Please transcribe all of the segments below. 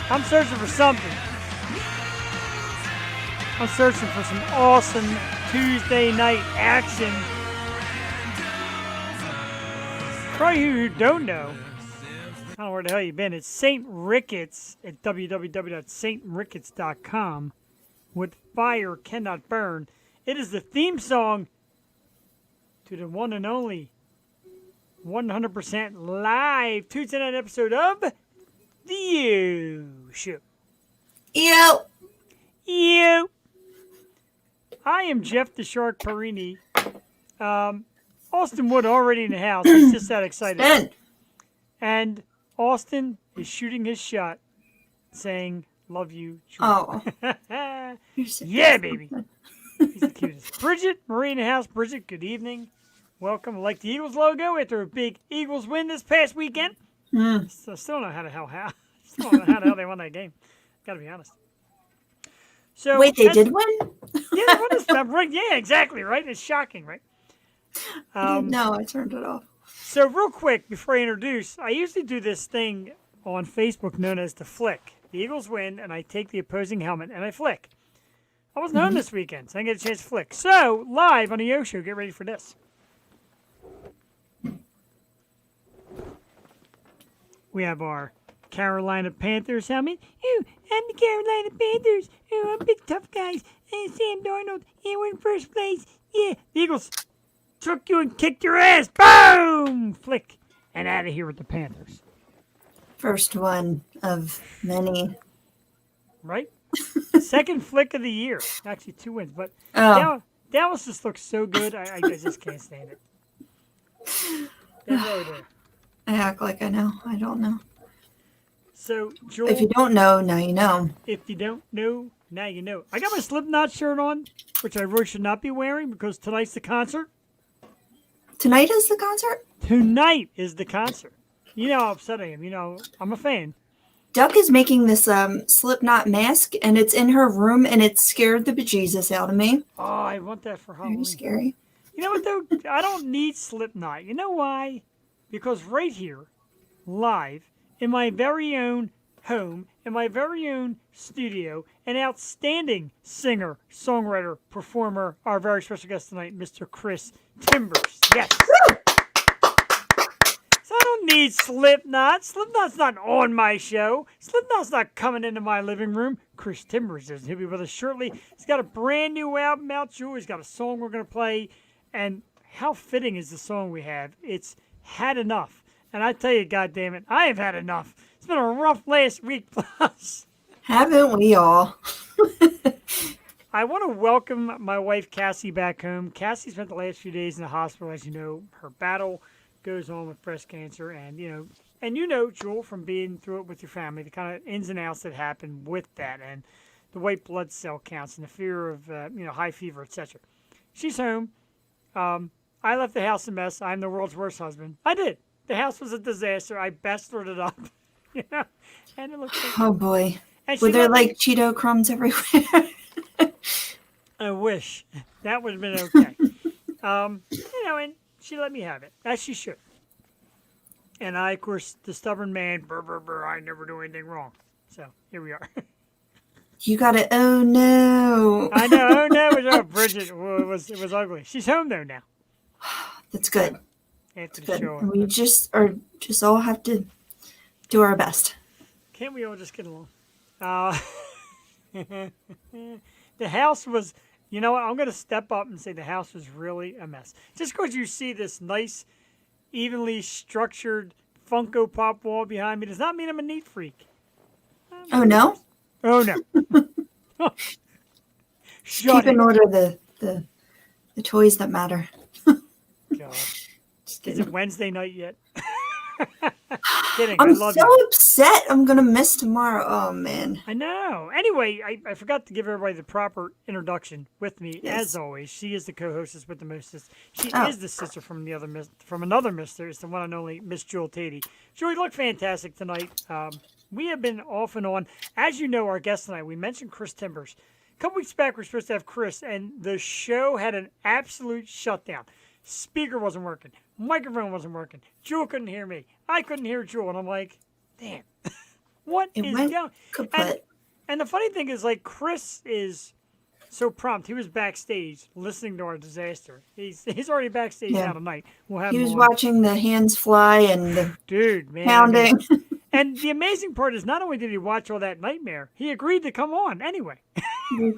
I'm searching for something. I'm searching for some awesome Tuesday night action. For you who don't know, I don't know where the hell you've been. It's St. Ricketts at www.sricketts.com with Fire Cannot Burn. It is the theme song to the one and only 100% live Tuesday night episode of The You Show. Yo. I am Jeff the Shark Perini. Austin Wood already in the house. He's just that excited. Ben. And Austin is shooting his shot saying, love you, Julie. Oh. Yeah, baby. He's the cutest. Bridget, Marie in the house. Bridget, good evening. Welcome. I like the Eagles logo after a big Eagles win this past weekend. So I still don't know how the hell they won that game. Gotta be honest. So wait, they did win? Yeah, they won this time. Right? Yeah, exactly, right? It's shocking, right? No, I turned it off. So real quick, before I introduce, I usually do this thing on Facebook known as the flick. The Eagles win, and I take the opposing helmet, and I flick. I wasn't home this weekend, so I didn't get a chance to flick. So, live on the Yo Show, get ready for this. We have our Carolina Panthers helmet. Ooh, I'm the Carolina Panthers. Ooh, I'm big tough guys. And Sam Darnold. Yeah, we're in first place. Yeah, the Eagles took you and kicked your ass. Boom! Flick. And out of here with the Panthers. First one of many. Right? Second flick of the year. Actually, 2 wins. But Dallas just looks so good. I just can't stand it. They're really there. I act like I know. I don't know. So, Joel, If you don't know, now you know. if you don't know, now you know. I got my Slipknot shirt on, which I really should not be wearing because tonight's the concert. Tonight is the concert? Tonight is the concert. You know how upset I am. You know, I'm a fan. Duck is making this Slipknot mask, and it's in her room, and it scared the bejesus out of me. Oh, I want that for Halloween. Very scary. You know what, though? I don't need Slipknot. You know why? Because right here, live, in my very own home, in my very own studio, an outstanding singer, songwriter, performer, our very special guest tonight, Mr. Chris Timbers. Yes. So I don't need Slipknot. Slipknot's not on my show. Slipknot's not coming into my living room. Chris Timbers is. He'll be with us shortly. He's got a brand new album out, Joe. He's got a song we're going to play. And how fitting is the song we have? It's Had Enough. And I tell you, goddammit, I have had enough. It's been a rough last week plus. Haven't we all? I want to welcome my wife, Cassie, back home. Cassie spent the last few days in the hospital. As you know, her battle goes on with breast cancer. And you know, Joel, from being through it with your family, the kind of ins and outs that happen with that and the white blood cell counts and the fear of, high fever, etc. She's home. I left the house a mess. I'm the world's worst husband. I did. The house was a disaster. I bested it up, and it looked like, Oh, boy. and Were she there, let me- like, Cheeto crumbs everywhere? I wish. That would have been okay. And she let me have it, as she should. And I, of course, the stubborn man, brr, brr, brr, I never do anything wrong. So, here we are. You got it. Oh, no. I know. Oh, no, Bridget, it was ugly. She's home, though, now. That's good. After the Good. show. We just all have to do our best. Can't we all just get along? The house was, you know what? I'm going to step up and say the house was really a mess. Just because you see this nice, evenly structured Funko Pop wall behind me does not mean I'm a neat freak. Oh, no? Oh, no. Shut Keep in it. order the toys that matter. God. Just Is kidding. it Wednesday night yet? Kidding. I'm I love so you. upset. I'm going to miss tomorrow. Oh, man. I know. Anyway, I forgot to give everybody the proper introduction with me. Yes. As always, she is the co-hostess with the mostest. She Oh. is the sister from another mister. It's the one and only Miss Jewel Tatey. Jewel, you look fantastic tonight. We have been off and on. As you know, our guest tonight, we mentioned Chris Timbers. A couple weeks back, we were supposed to have Chris, and the show had an absolute shutdown. Speaker wasn't working. Microphone wasn't working. Jewel couldn't hear me. I couldn't hear Jewel. And I'm like, damn. What It is went going? And kaput. and the funny thing is, like, Chris is so prompt. He was backstage listening to our disaster. He's already backstage Yeah. now tonight. We'll have He him was on, watching the hands fly and the dude. Man, I mean, pounding. and the amazing part is not only did he watch all that nightmare, he agreed to come on anyway.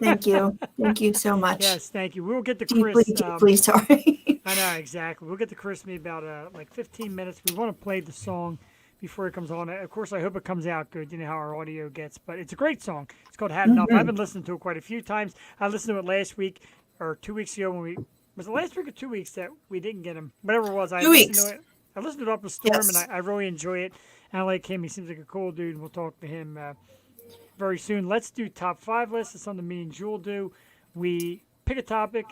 Thank you. Thank you so much. Yes, thank you. We will get to Deeply, Chris. deeply sorry. I know exactly. We'll get to Chris in about like 15 minutes. We want to play the song before it comes on. Of course, I hope it comes out good. You know how our audio gets, but it's a great song. It's called "Had Enough." I've Mhm. been listening to it quite a few times. I listened to it last week or 2 weeks ago when we was it last week or 2 weeks that we didn't get him. Whatever it was, I 2 weeks. listened to it. I listened to it up a storm, and Yes. I really enjoy it. And I like him. He seems like a cool dude. We'll talk to him very soon. Let's do top five lists. It's something me and Jewel do. We pick a topic.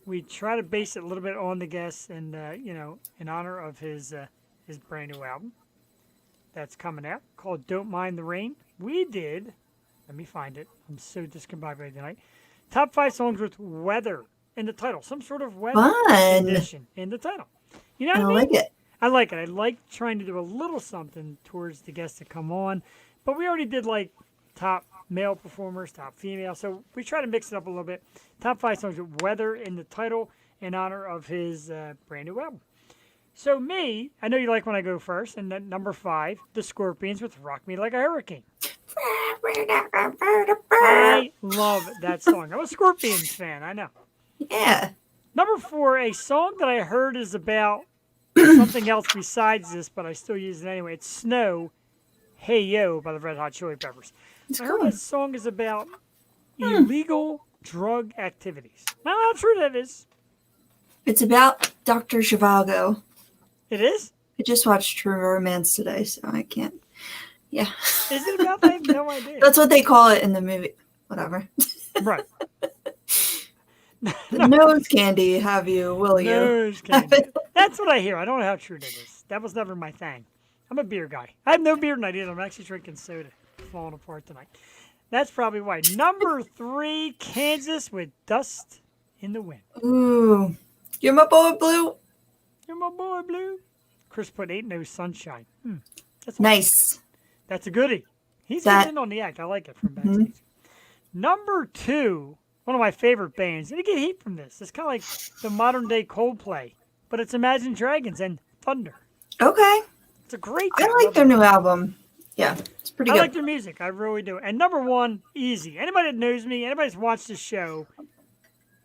We try to base it a little bit on the guest, and in honor of his brand new album that's coming out called "Don't Mind the Rain." We did. Let me find it. I'm so discombobulated tonight. Top five songs with weather in the title, some sort of weather Fun. condition in the title. You know I what I mean? like it. I like it. I like trying to do a little something towards the guests that come on, but we already did like top male performers, top female, so we try to mix it up a little bit. Top five songs with weather in the title in honor of his brand new album. So me, I know you like when I go first, and then number five, the Scorpions with "Rock Me Like a Hurricane." I love that song. I'm a Scorpions fan. I know. Yeah. Number four, a song that I heard is about something else besides this, but I still use it anyway. It's "Snow, Hey Yo" by the Red Hot Chili Peppers. It's I heard cool. that song is about illegal drug activities. Now, how true that is. It's about Dr. Zhivago. It is? I just watched True Romance today, so I can't. Yeah. Is it about that? I have no idea. That's what they call it in the movie. Whatever. Right. The nose candy, have you, will you? Nose candy. That's what I hear. I don't know how true that is. That was never my thing. I'm a beer guy. I have no beer tonight either. I'm actually drinking soda. Falling apart tonight. That's probably why. Number three, Kansas with "Dust in the Wind." Ooh. You're my boy, Blue. You're my boy, Blue. Chris put "Ain't No Sunshine." Nice. That's a goodie. He's That- getting in on the act. I like it from backstage. Number two, one of my favorite bands. And you get heat from this. It's kind of like the modern day Coldplay, but it's Imagine Dragons and Thunder. Okay. It's a great I song. like their new album. Yeah, it's pretty I good. like their music. I really do. And number one, easy. Anybody that knows me, anybody that's watched this show,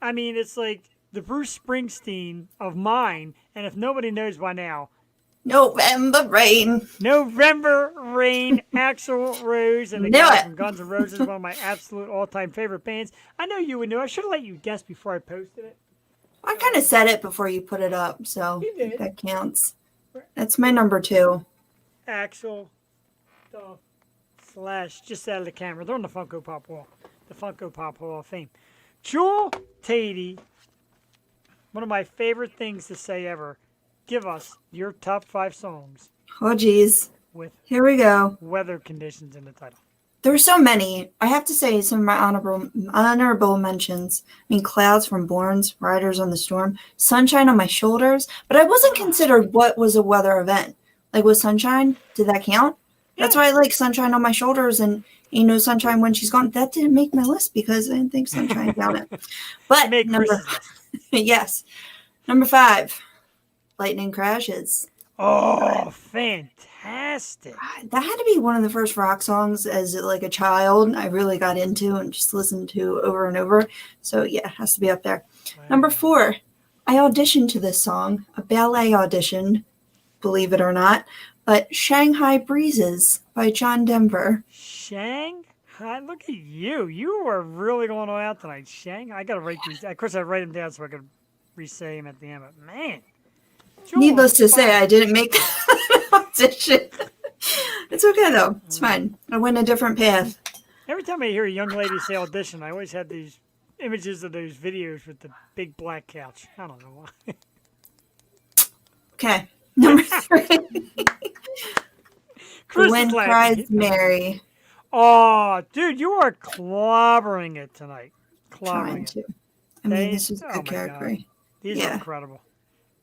I mean, it's like the Bruce Springsteen of mine. And if nobody knows by now, November Rain. November Rain, Axl Rose, and the Knew guy it. from Guns N' Roses, one of my absolute all-time favorite bands. I know you would know. I should have let you guess before I posted it. I kind of said it before you put it up, so You did. that counts. That's my number two. Axl, slash, just out of the camera. They're on the Funko Pop wall. The Funko Pop Hall of Fame. Jewel Tatey, one of my favorite things to say ever. Give us your top five songs Oh, geez. with Here we go. weather conditions in the title. There were so many. I have to say some of my honorable mentions. I mean, Clouds from Bourne's, Riders on the Storm, Sunshine on My Shoulders. But I wasn't considered what was a weather event. Like, was Sunshine? Did that count? That's why I like Sunshine on My Shoulders and Sunshine When She's Gone. That didn't make my list because I didn't think Sunshine counted. But Make number, Chris's list. yes, number five, Lightning Crashes. Oh, fantastic. That had to be one of the first rock songs as like a child I really got into and just listened to over and over. So yeah, it has to be up there. Wow. Number four, I auditioned to this song, a ballet audition, believe it or not, but Shanghai Breezes by John Denver. Shanghai, look at you. You are really going on out tonight. Shanghai. I got to write these. Of course, I write them down so I could re-say them at the end. But man. Jewel, Needless to say, I didn't make that audition. It's okay though. It's fine. I went a different path. Every time I hear a young lady say audition, I always have these images of those videos with the big black couch. I don't know why. Okay. Number three. Chris When is laughing. Cries Mary. Oh, dude, you are clobbering it tonight. Trying Clobbering it. to. I mean, this is Oh good my character. God. These are Yeah. incredible.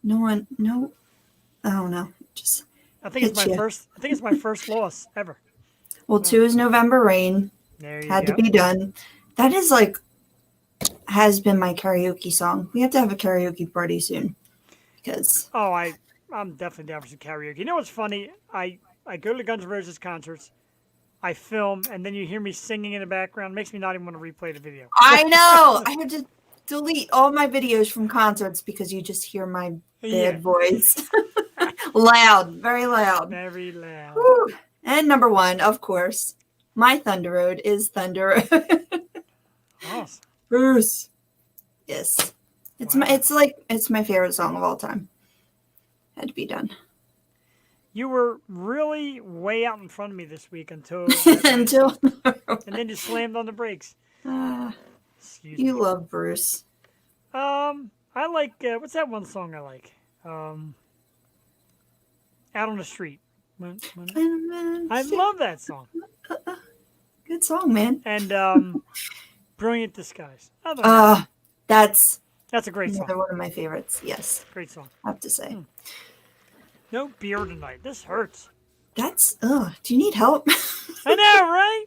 No, I don't know. Just I think it's Hit my ya. first. I think it's my first loss ever. Well, 2 is November Rain. There you Had go. to be done. That is like has been my karaoke song. We have to have a karaoke party soon because Oh, I'm definitely down for some karaoke. You know what's funny? I go to Guns N' Roses concerts, I film, and then you hear me singing in the background. It makes me not even want to replay the video. I know I have to delete all my videos from concerts because you just hear my Yeah, bad voice. Loud, very loud. very loud. Whew. And number 1, of course, my Thunder Road is Thunder Road. Awesome. Bruce. Yes. Wow. It's my favorite song of all time. Had to be done. You were really way out in front of me this week until that last Until song. And then you slammed on the brakes. Excuse me. you love Bruce. I like what's that one song I like? Out on the Street. I love that song. Good song, man. And Brilliant Disguise. Other than that, That's that's a great another song. one of my favorites. Yes, Great song. I have to say. No beer tonight. This hurts. That's do you need help? I know, right?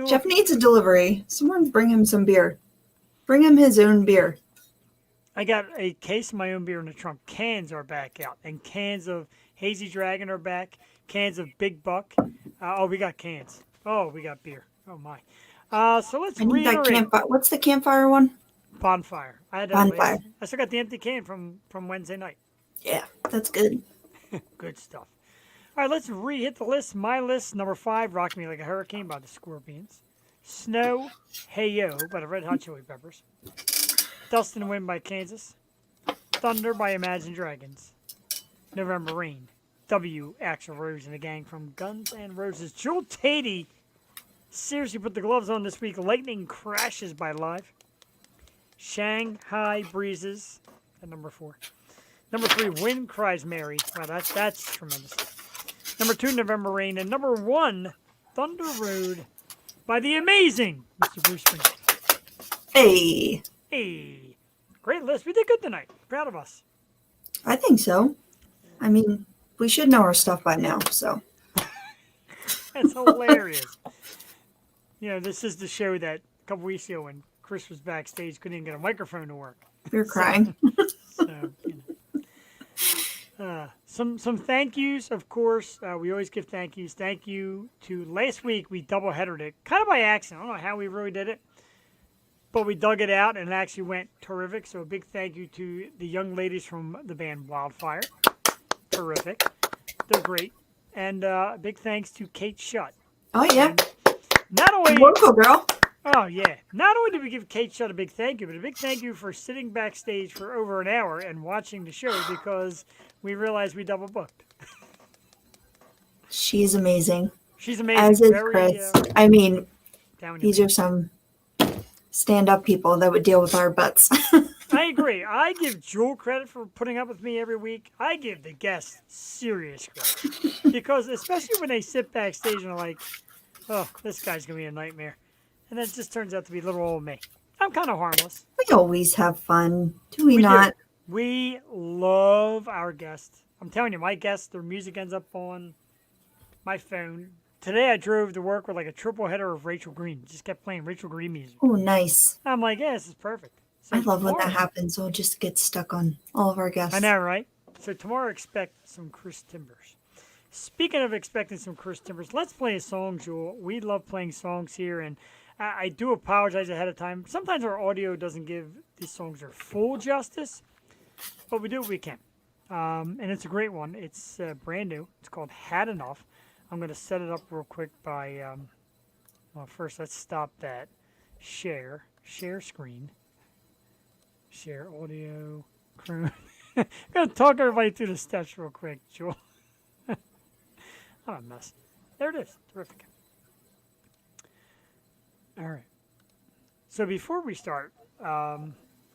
Jeff needs a delivery. Someone bring him some beer. Bring him his own beer. I got a case of my own beer in the trunk. Cans are back out, and cans of Hazy Dragon are back. Cans of Big Buck. We got cans. Oh, we got beer. Oh my. So let's I need that reiterate. campfire. What's the campfire one? Bonfire. I had that Bonfire. I still got the empty can from Wednesday night. Yeah, that's good. Good stuff. All right, let's re-hit the list. My list, number 5, Rock Me Like a Hurricane by the Scorpions. Snow, Hey Yo by the Red Hot Chili Peppers. Dust and Wind by Kansas. Thunder by Imagine Dragons. November Rain. W. Axl Rose and the gang from Guns N' Roses. Jewel Tatey seriously put the gloves on this week. Lightning Crashes by Live. Shanghai Breezes at number 4. Number 3, Wind Cries Mary. Wow, that's tremendous. Number 2, November Rain. And number 1, Thunder Road by the amazing Mr. Bruce Springsteen. Hey, Hey, great list. We did good tonight. Proud of us. I think so. I mean, we should know our stuff by now. So That's hilarious. You know, this is the show that a couple weeks ago when Chris was backstage couldn't even get a microphone to work. you're crying. So, you know. Some thank yous, of course. We always give thank yous. Thank you to last week. We double headered it, kind of by accident. I don't know how we really did it, but we dug it out and it actually went terrific. So a big thank you to the young ladies from the band Wildfire. Terrific. They're great. And a big thanks to Kate Shutt. Oh yeah, And not only local girl. Oh, yeah. Not only did we give Kate Shutt a big thank you, but a big thank you for sitting backstage for over an hour and watching the show because we realized we double booked. She's amazing. She's amazing. As is Very, Chris. I mean, down these are some stand-up people that would deal with our butts. I agree. I give Jewel credit for putting up with me every week. I give the guests serious credit. Because especially when they sit backstage and are like, oh, this guy's going to be a nightmare. And then it just turns out to be little old me. I'm kind of harmless. We always have fun, do we do. not? We love our guests. I'm telling you, my guests, their music ends up on my phone. Today I drove to work with like a triple header of Rachel Green. Just kept playing Rachel Green music. Oh, nice. I'm like, yeah, this is perfect. So I love when tomorrow- that happens. We'll just get stuck on all of our guests. I know, right? So tomorrow expect some Chris Timbers. Speaking of expecting some Chris Timbers, let's play a song, Jewel. We love playing songs here, and I do apologize ahead of time. Sometimes our audio doesn't give these songs their full justice, but we do what we can. And it's a great one. It's brand new. It's called Had Enough. I'm going to set it up real quick by, well, first let's stop that. Share screen. Share audio. Crew. I'm going to talk everybody through the steps real quick, Jewel. I'm a mess. There it is. Terrific. All right. So before we start,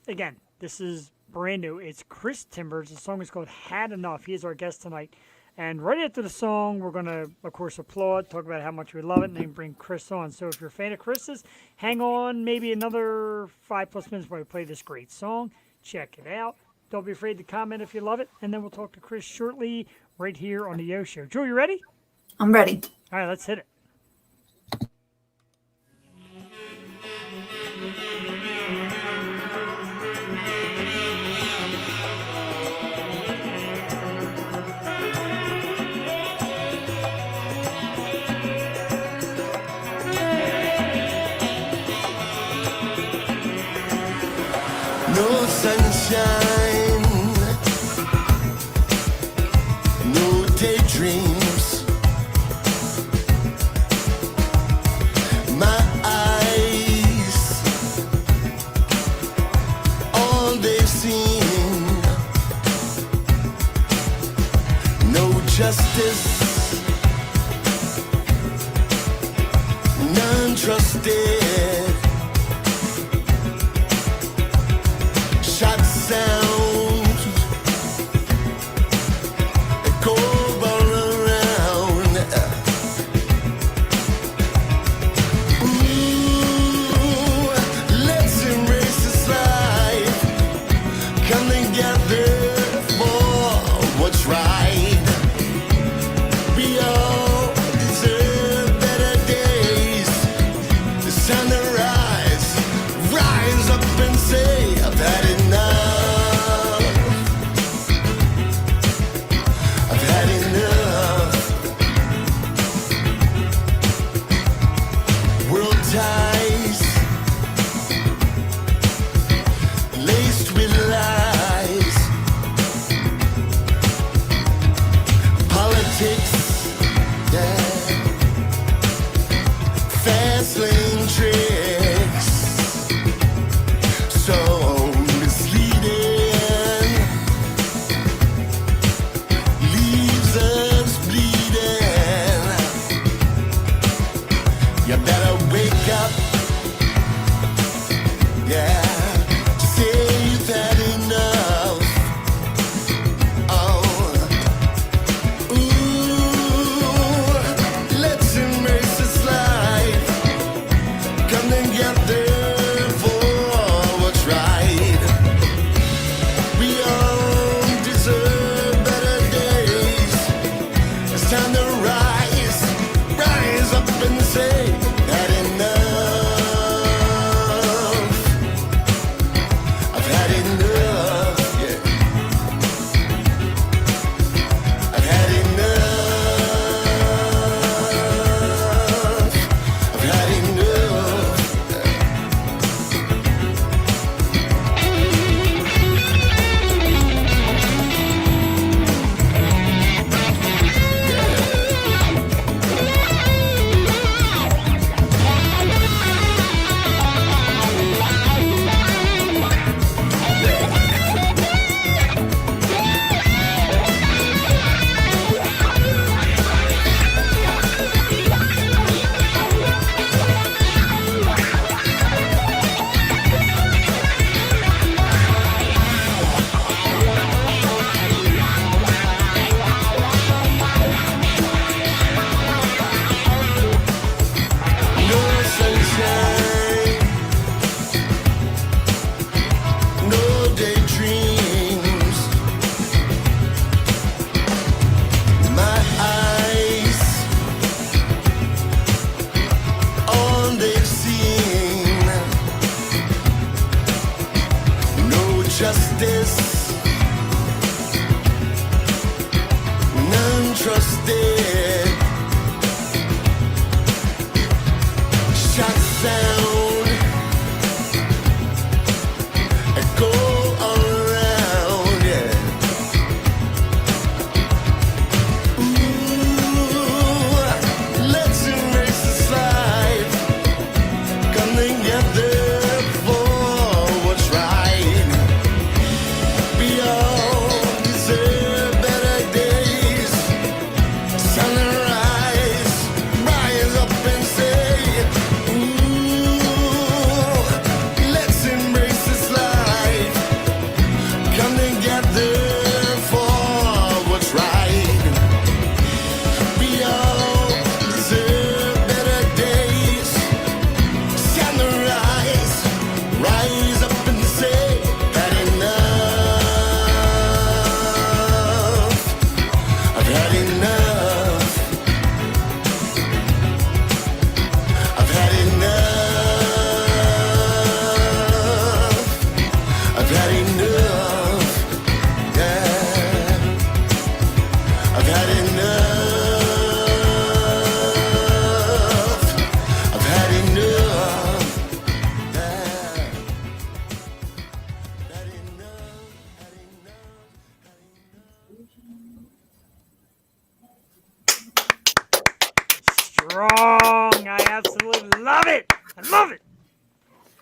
again, this is brand new. It's Chris Timbers. The song is called Had Enough. He is our guest tonight. And right after the song, we're going to, of course, applaud, talk about how much we love it, and then bring Chris on. So if you're a fan of Chris's, hang on maybe another 5+ minutes while we play this great song. Check it out. Don't be afraid to comment if you love it. And then we'll talk to Chris shortly right here on the Yo Show. Joe, you ready? I'm ready. All right, let's hit it. sunshine, no daydreams. My eyes, all they've seen, no justice, none trusted. Shot sound, go all around. Ooh, let's embrace this life. Come together for what's right. We all deserve better days. It's time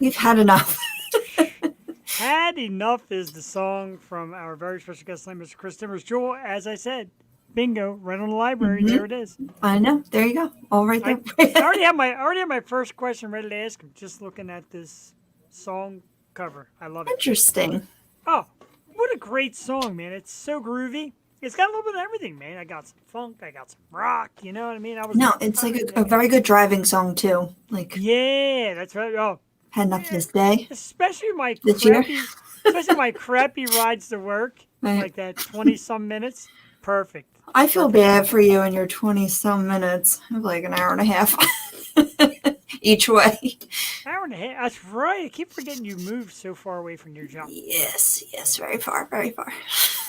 We've had enough. Had Enough is the song from our very special guest, Mr. Chris Timbers. Jewel, as I said, bingo, right on the library. There it is. I know. There you go. All right there. I already have my first question ready to ask him. Just looking at this song cover, I love it. Interesting. Oh, what a great song, man! It's so groovy. It's got a little bit of everything, man. I got some funk, I got some rock. You know what I mean? No, it's like a very good driving song too. Like, yeah, that's right. Oh, had enough this day. especially my This year? crappy rides to work, Right. like that 20-some minutes. Perfect. I feel bad for you in your 20-some minutes, like an hour and a half each way. Hour and a half. That's right. I keep forgetting you moved so far away from your job. Yes, very far, very far.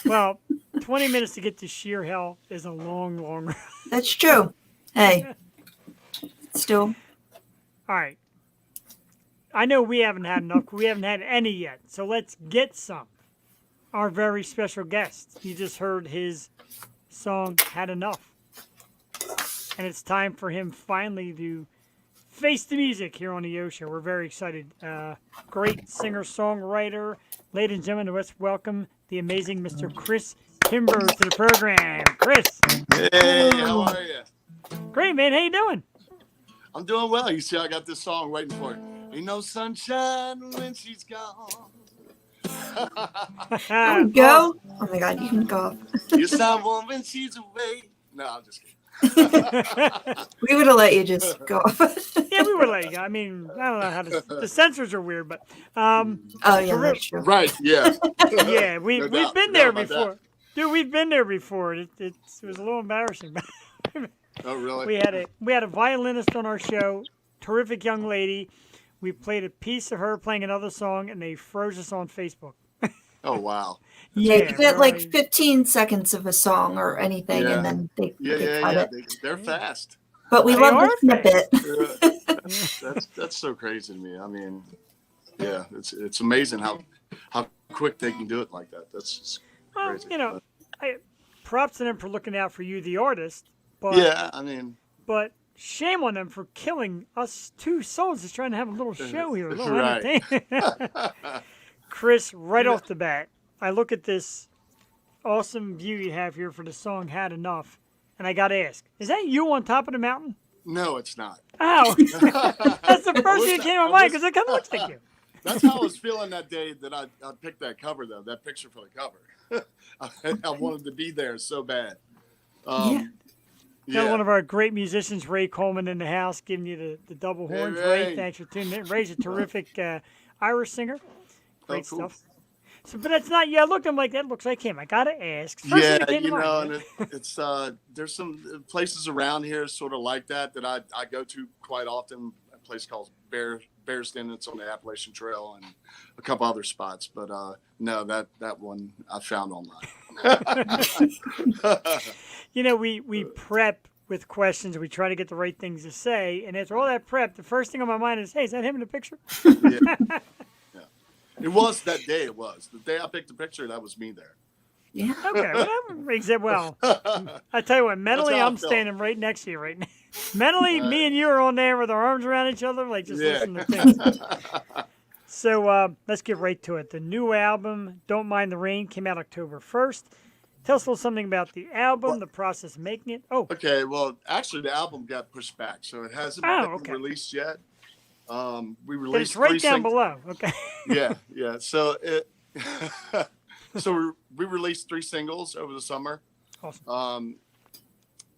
Well, 20 minutes to get to sheer hell is a long, long road. That's true. Hey, still, All right. I know we haven't had enough. We haven't had any yet. So let's get some. Our very special guest. You just heard his song, Had Enough. And it's time for him finally to face the music here on the Yo Show. We're very excited. Great singer-songwriter. Ladies and gentlemen, let's welcome the amazing Mr. Chris Timbers to the program. Chris. Hey, how are you? Great, man. How you doing? I'm doing well. You see, I got this song waiting for you. Ain't no sunshine when she's gone. go. Oh my God, you can go. Yes, I'm warm when she's away. No, I'm just kidding. We would have let you just go. Yeah, we were late. I mean, I don't know how the censors are weird, but Oh yeah, For that's true. Right, yeah. yeah, No we've doubt, been no there doubt about before, dude. We've been there before. It was a little embarrassing. Oh, really? we had a violinist on our show, terrific young lady. We played a piece of her playing another song, and they froze us on Facebook. Oh, wow. Yeah, you get like really. 15 seconds of a song or anything, Yeah. and then they Yeah. cut it. They're fast. But we They love are the snippet. That's so crazy to me. I mean, yeah, it's amazing how quick they can do it like that. That's just Well, crazy. you know, props to them for looking out for you, the artist. But Yeah, I mean, But shame on them for killing us two souls just trying to have a little show here, a little Right. entertainment. Chris, right off the bat, I look at this awesome view you have here for the song Had Enough, and I got to ask, is that you on top of the mountain? no, it's not. Ow! That's the first thing that wish came to I my mind wish- because it kind of looks like you. That's how I was feeling that day that I picked that cover, though, that picture for the cover. I wanted to be there so bad. Got one of our great musicians, Ray Coleman, in the house, giving you the double Hey, horns. Ray. Ray, thanks for tuning in. Ray's a terrific Irish singer. Great cool. stuff. So, but that's not. Yeah, I looked. I'm like, that looks like him. I gotta ask. First thing Yeah, that came to you know, mind. and it's there's some places around here sort of like that I go to quite often. A place called Bearsden. It's on the Appalachian Trail, and a couple other spots. But no, that one I found online. You know, we prep with questions. We try to get the right things to say, and after all that prep, the first thing on my mind is, hey, is that him in the picture? Yeah. It was that day. It was the day I picked the picture. That was me there. Yeah. Okay, well, that makes it well. I tell you what, mentally, how I I'm felt. standing right next to you right now. Mentally, me and you are on there with our arms around each other, like just Yeah. listening to things. So let's get right to it. The new album, Don't Mind the Rain, came out October 1st. Tell us a little something about the album, the process of making it. Oh, Okay, well, actually, the album got pushed back, so it hasn't Oh, been okay. released yet. We but released it's right three down singles. below. Okay. Yeah. So so we released 3 singles over the summer. Awesome.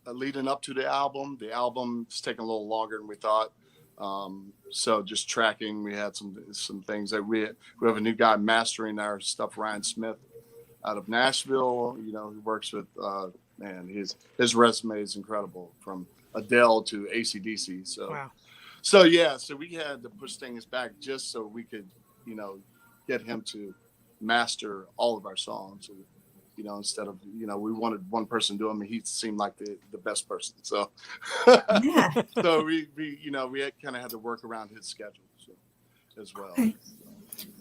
Leading up to the album. The album's taking a little longer than we thought. So just tracking, we had some things that we have a new guy mastering our stuff, Ryan Smith, out of Nashville. You know, he works with man, his resume is incredible, from Adele to AC/DC. So. Wow. So yeah, so we had to push things back just so we could, you know, get him to master all of our songs. You know, instead of, you know, we wanted one person to do them, and he seemed like the best person. So, Yeah. so we you know, we kind of had to work around his schedule as well. Okay.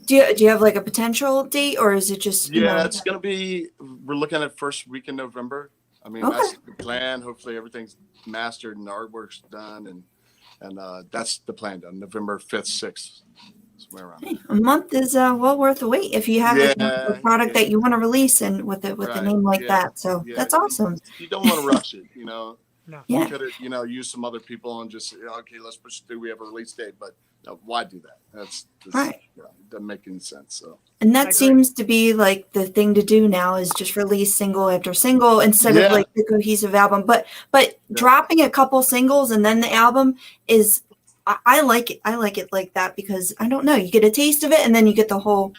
Do you have like a potential date, or is it just you Yeah, know? it's gonna be. We're looking at first week in November. I mean, Okay. that's the plan. Hopefully, everything's mastered and the artwork's done, and that's the plan. Done November 5th, 6th. somewhere around Hey, a month is well worth the wait if you have there. a product that you want to release and with a right, name like yeah, that. So yeah. that's awesome. You don't want to rush it, No. You Yeah. could have, used some other people and just, okay, let's push it through. We have a release date, but why do that? That's Right. it doesn't make any sense. So And I that agree. seems to be like the thing to do now is just release single after single instead of Yeah. like the cohesive album. But Yeah. dropping a couple singles and then the album is I like it. I like it like that because I don't know. You get a taste of it and then you get the whole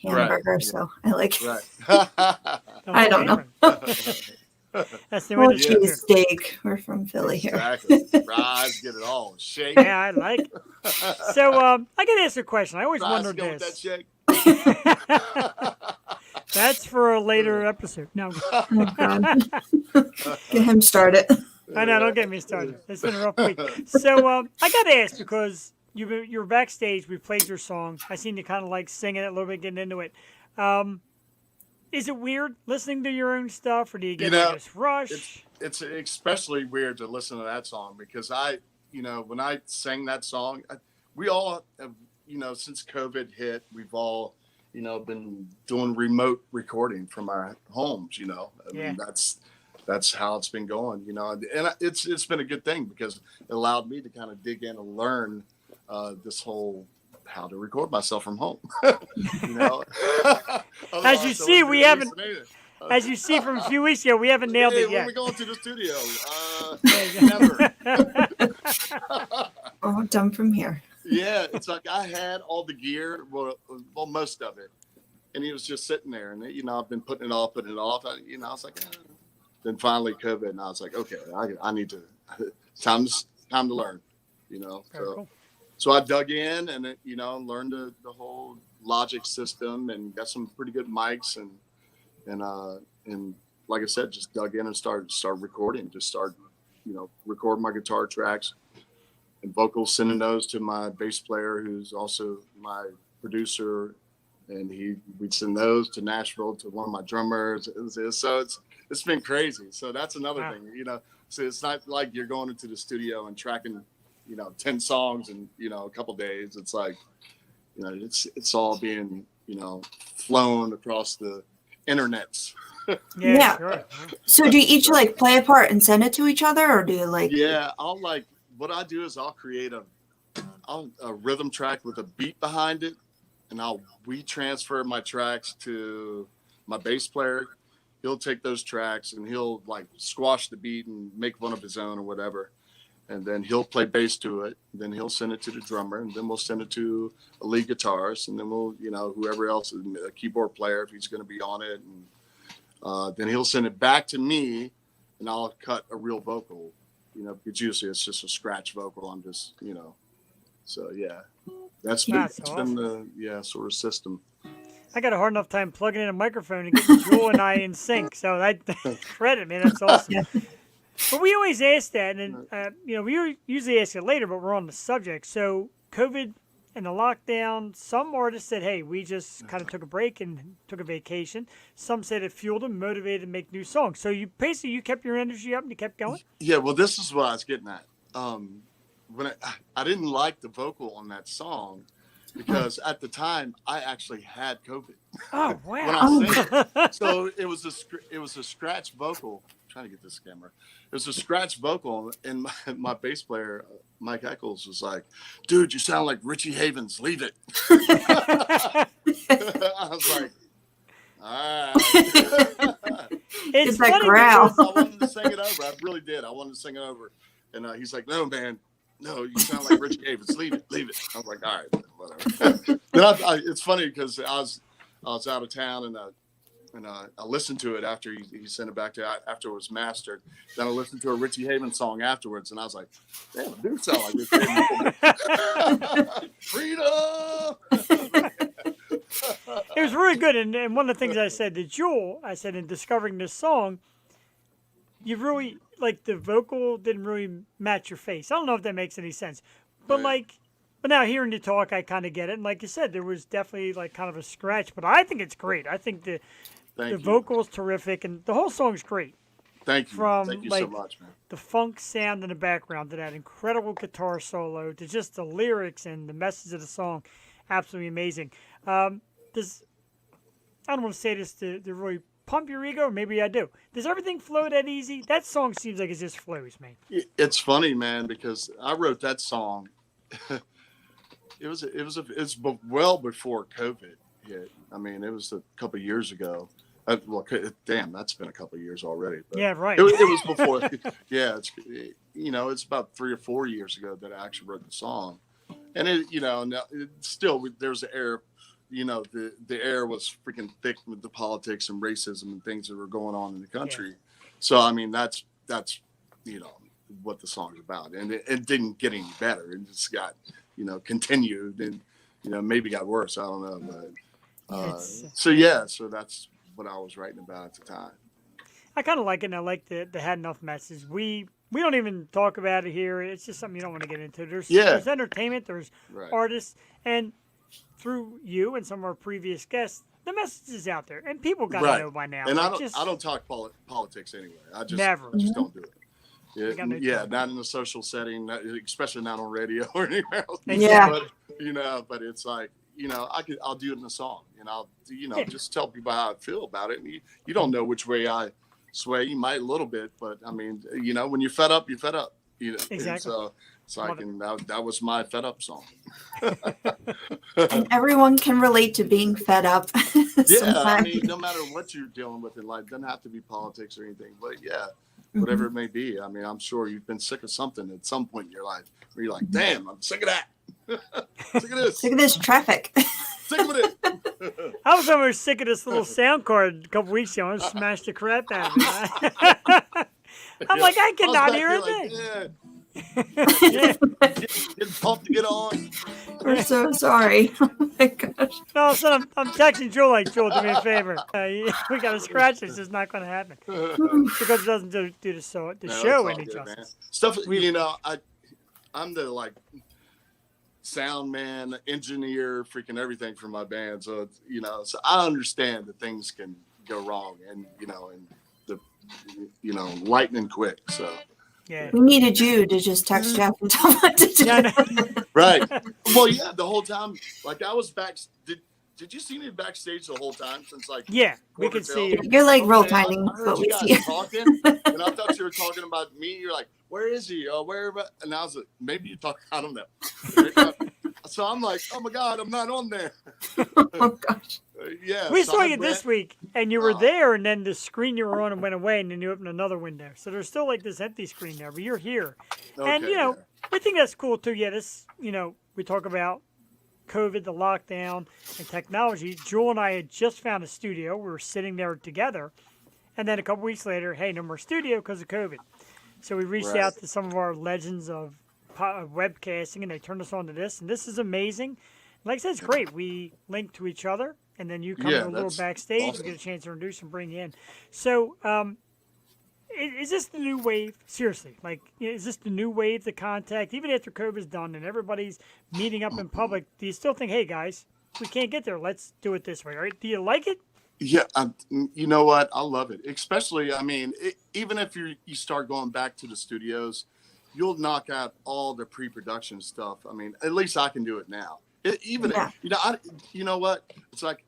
hamburger. Yeah. So I like it. Right. The I whole don't know. hammer. That's the way Whole to do it. cheesesteak. We're from Philly here. Exactly. Fries, get it all. Shake. Yeah, I like it. So I got to ask you a question. I always Fries wondered go with that this. shake. That's for a later episode. No, Oh God. Get him started. I know. Don't get me started. It's been a rough week. So I got to ask because you're backstage. We played your song. I seen you kind of like singing it a little bit, getting into it. Is it weird listening to your own stuff, or do you get like this rush? It's especially weird to listen to that song because when I sang that song, we all have, since COVID hit, we've all, been doing remote recording from our homes, I mean, that's how it's been going, and it's been a good thing because it allowed me to kind of dig in and learn this whole how to record myself from home. As you see, we haven't. As you see from a few weeks ago, we haven't nailed it When yet. we going to the studio, never. Oh, done from here. Yeah, it's like I had all the gear, well, most of it, and he was just sitting there, and I've been putting it off. I was like, then finally COVID, and I was like, okay, I need to, time to learn, Very so. cool. So I dug in and, learned the whole Logic system and got some pretty good mics and like I said, just dug in and started recording, recording my guitar tracks and vocals, sending those to my bass player, who's also my producer. And we'd send those to Nashville to one of my drummers. So it's been crazy. So that's another thing, so it's not like you're going into the studio and tracking 10 songs in, a couple days. It's like, it's all being, flown across the internets. Yeah. Sure. So do you each like play a part and send it to each other, or do you like? Yeah, what I do is I'll create a rhythm track with a beat behind it, and we transfer my tracks to my bass player. He'll take those tracks and he'll like squash the beat and make one of his own or whatever. And then he'll play bass to it. Then he'll send it to the drummer, and then we'll send it to a lead guitarist, and then we'll, whoever else, a keyboard player, if he's going to be on it. And then he'll send it back to me, and I'll cut a real vocal, because usually it's just a scratch vocal. I'm just, so yeah, that's been the sort of system. I got a hard enough time plugging in a microphone and getting Jewel and I in sync. So that credit, man, that's awesome. But we always ask that, and we usually ask it later, but we're on the subject. So COVID and the lockdown, some artists said, hey, we just kind of took a break and took a vacation. Some said it fueled them, motivated to make new songs. So you kept your energy up and you kept going? Yeah, well, this is what I was getting at. When I didn't like the vocal on that song because at the time I actually had COVID. Oh, wow. When I sang, so it was a scratch vocal. I'm trying to get this camera. It was a scratch vocal, and my bass player Mike Eccles was like, "Dude, you sound like Richie Havens. Leave it." I was like, "All right." It's that funny growl. because I wanted to sing it over. I really did. I wanted to sing it over, and he's like, "No, man. No, you sound like Richie Havens. Leave it. Leave it." I was like, "All right, whatever." Then it's funny because I was out of town and I listened to it after he sent it back after it was mastered. Then I listened to a Richie Havens song afterwards, and I was like, "Damn, it do sound like Richie Havens." Freedom. it was really good. And one of the things I said to Jewel, I said in discovering this song, you really, like, the vocal didn't really match your face. I don't know if that makes any sense. But, but now hearing you talk, I kind of get it. And like you said, there was definitely, like, kind of a scratch. But I think it's great. I think the vocal's terrific. And the whole song's great. Thank you. Thank you so much, man. The funk sound in the background to that incredible guitar solo to just the lyrics and the message of the song. absolutely amazing. Does I don't want to say this to really pump your ego, or maybe I do. Does everything flow that easy? That song seems like it just flows, man. It's funny, man, because I wrote that song. It's well before COVID hit. I mean, it was a couple of years ago. Well, damn, that's been a couple of years already. But Yeah, right. it was before. Yeah, it's about 3 or 4 years ago that I actually wrote the song, and now still there's the air. The air was freaking thick with the politics and racism and things that were going on in the country. Yeah. So I mean, that's what the song's about, and it didn't get any better. It just got continued and maybe got worse. I don't know, but so that's what I was writing about at the time. I kind of like it, and I like the had enough message. We don't even talk about it here. It's just something you don't want to get into. There's entertainment, there's Right. artists, and through you and some of our previous guests, the message is out there, and people got to Right. know by now. And Like, I don't talk politics anyway. I just Never. I just don't do it. got no Yeah, time. not in a social setting, especially not on radio or anywhere else. Yeah. But it's like I'll do it in a song, and I'll Yeah. just tell people how I feel about it. And you don't know which way I sway. You might a little bit, but I mean, when you're fed up, you're fed up. Exactly. And so it's like, and that was my fed up song. And everyone can relate to being fed up. Yeah, I sometimes. mean, no matter what you're dealing with in life, it doesn't have to be politics or anything, but yeah, whatever it may be. I mean, I'm sure you've been sick of something at some point in your life where you're like, damn, I'm sick of that. Sick of this. Look at this traffic. Sick of it. I was almost sick of this little sound card a couple weeks ago. I smashed the crap out of it. I'm like, I cannot was hear back a here thing. like, Yeah. getting pumped to get on. We're so sorry. Oh my gosh. No, all of a sudden I'm texting Joel like, Joel, do me a favor. We got to scratch this. It's not going to happen because it doesn't do the No, show it's all any good, man. justice. Stuff, I'm the sound man, engineer, freaking everything for my band. So so I understand that things can go wrong, and lightning quick. So Yeah. We needed you to just text Jeff and tell him what to do. Yeah, I know. right. Well, yeah, the whole time, I was back. Did you see me backstage the whole time since Yeah, we can see you. You're like roll I timing, heard but you we guys see you. talking, and I thought you were talking about me. You're like, "Where is he? Oh, where?" And I was like, "Maybe you talk." I don't know. So I'm like, "Oh my God, I'm not on there." Oh gosh. Yeah, We so saw I you Brent- this week, and you were Oh. there, and then the screen you were on went away, and then you opened another window. So there's still like this empty screen there, but you're here. And, Okay, yeah. we think that's cool too. Yeah, this, we talk about COVID, the lockdown, and technology. Jewel and I had just found a studio. We were sitting there together. And then a couple weeks later, hey, no more studio because of COVID. So we reached Right. out to some of our legends of webcasting, and they turned us on to this. And this is amazing. Like I said, it's great. We link to each other, and then you come Yeah, in a little that's backstage awesome. and get a chance to introduce and bring you in. So, is this the new wave? Seriously, is this the new wave, the contact? Even after COVID's done and everybody's meeting up in public, do you still think, hey, guys, we can't get there. Let's do it this way, right? Do you like it? Yeah, you know what? I love it. Especially, I mean, even if you start going back to the studios, you'll knock out all the pre-production stuff. I mean, at least I can do it now. Yeah. You know what? It's like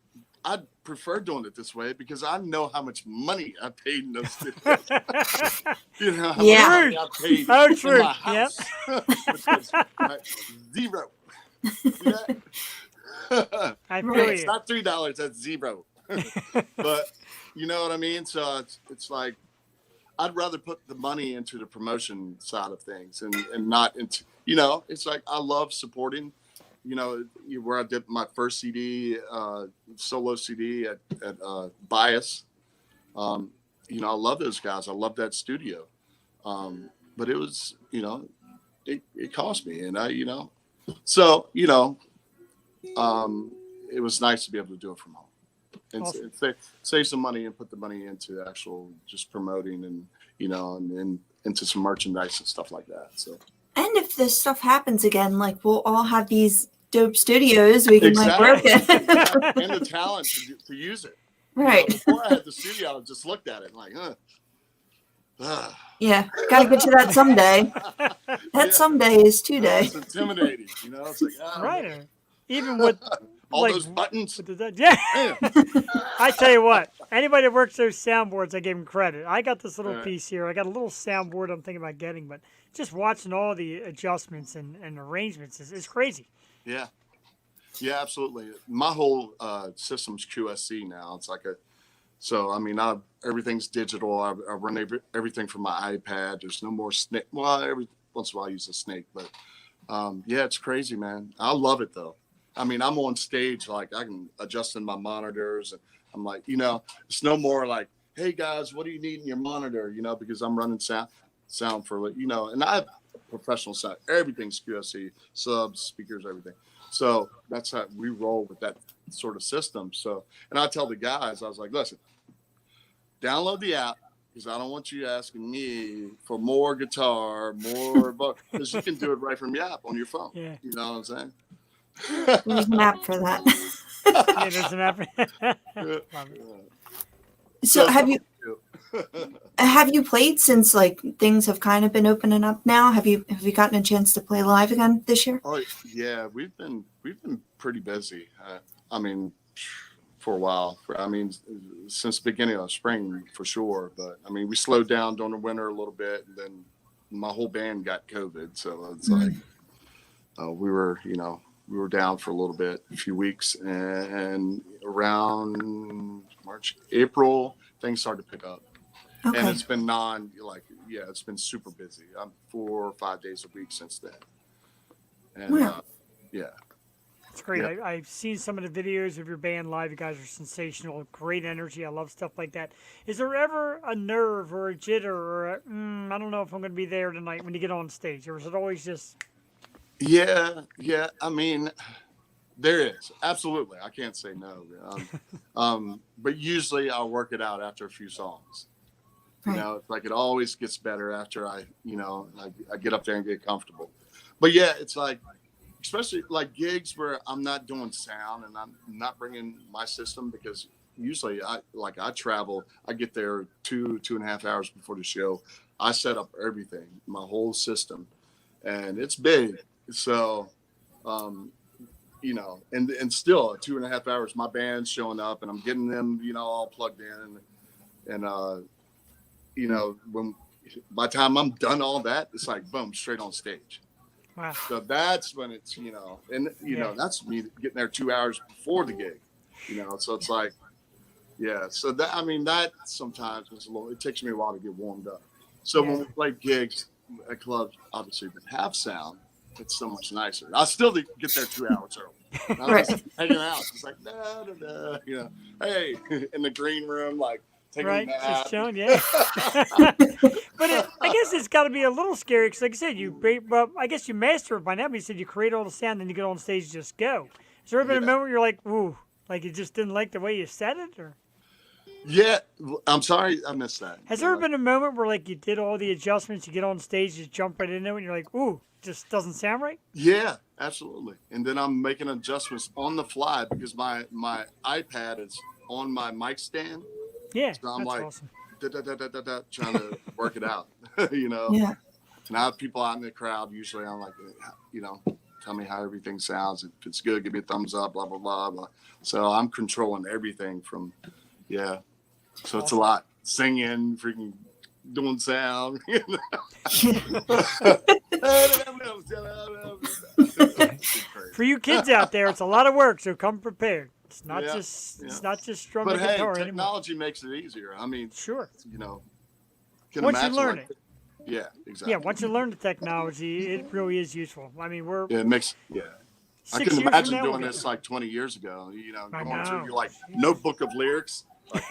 I'd prefer doing it this way because I know how much money I paid in those studios. How much Yeah. money I paid Oh, in true. my house. Which was, zero. See that? I feel Right. It's you. not $3. That's zero. But you know what I mean? So it's like I'd rather put the money into the promotion side of things and not into it's like I love supporting where I did my first CD, solo CD at Bias. I love those guys. I love that studio. But it was it cost me, and so it was nice to be able to do it from home. And Awesome. save some money and put the money into actual just promoting and and into some merchandise and stuff like that. So And if this stuff happens again, we'll all have these dope studios we can work it. and the talent to use it. Right. Before I had the studio, I just looked at it like, Yeah. Gotta get to that someday. That Yeah. someday is today. It's intimidating. It's like, Right. even with All like, those buttons. yeah. Man. I tell you what, anybody that works those soundboards, I give them credit. I got this little Right. piece here. I got a little soundboard I'm thinking about getting, but just watching all the adjustments and arrangements is crazy. Yeah. Yeah, absolutely. My whole system's QSC now. It's like so I mean, everything's digital. I run everything from my iPad. There's no more snake. Well, every once in a while I use a snake, but yeah, it's crazy, man. I love it though. I mean, I'm on stage, like I can adjust in my monitors, and I'm like, it's no more like, hey guys, what do you need in your monitor? Because I'm running sound for, and I have professional sound. Everything's QSC, subs, speakers, everything. So that's how we roll with that sort of system. So, and I tell the guys, I was like, listen, download the app, because I don't want you asking me for more guitar, because you can do it right from the app on your phone. Yeah. You know what I'm saying? There's an app for that. Yeah, there's an app. Love it. So have you played since like things have kind of been opening up now? Have you gotten a chance to play live again this year? Oh yeah, we've been pretty busy. I mean, for a while. Since the beginning of spring for sure. But I mean, we slowed down during the winter a little bit, and then my whole band got COVID, so it's like we were down for a little bit, a few weeks, and around March, April, things started to pick up. Okay. And it's been it's been super busy. I'm 4 or 5 days a week since then. And yeah. It's great. Yep. I've seen some of the videos of your band live. You guys are sensational. Great energy. I love stuff like that. Is there ever a nerve or a jitter or I don't know if I'm going to be there tonight when you get on stage? Or is it always just... Yeah. I mean, there is. Absolutely. I can't say no. But usually I'll work it out after a few songs. Right. It's like it always gets better after I get up there and get comfortable. But yeah, it's like, especially like gigs where I'm not doing sound and I'm not bringing my system, because usually I travel, I get there 2.5 hours before the show. I set up everything, my whole system, and it's big. So, and still 2.5 hours, my band's showing up and I'm getting them, all plugged in, and when by the time I'm done all that, it's like boom, straight on stage. Wow. So that's when it's, that's me getting there 2 hours before the gig, so it's like, yeah. So that sometimes it takes me a while to get warmed up. So when we play gigs at clubs, obviously that have sound, it's so much nicer. I'll still get there 2 hours early. I'm just hanging out. It's like, hey, in the green room, like, taking a nap. Just chilling, yeah. But I guess it's got to be a little scary because, like I said, I guess you master it by now. But you said you create all the sound, then you get on stage and just go. Has there ever been a moment where you're like, ooh, like you just didn't like the way you said it? Or Yeah, I'm sorry, I missed that. has there ever been a moment where like you did all the adjustments, you get on stage, just jump right into it, and you're like, ooh, just doesn't sound right? Yeah, absolutely. And then I'm making adjustments on the fly because my iPad is on my mic stand. Yeah, So I'm that's like, awesome. trying to work it out, Yeah. And I have people out in the crowd. Usually I'm like, tell me how everything sounds. If it's good, give me a thumbs up, blah, blah, blah, blah. So I'm controlling everything from, yeah. So it's a lot. Singing, freaking doing sound. For you kids out there, it's a lot of work, so come prepared. It's not Yeah, it's not just strumming But the hey, guitar anymore. technology makes it easier. I mean, Sure. can Once you imagine, learn like, it. Yeah, exactly. Yeah, once you learn the technology, it really is useful. I mean, we're Yeah, it makes, I 6 can years from imagine now, we'll doing get this there. like 20 years ago, I going know. through your like notebook of lyrics. Like,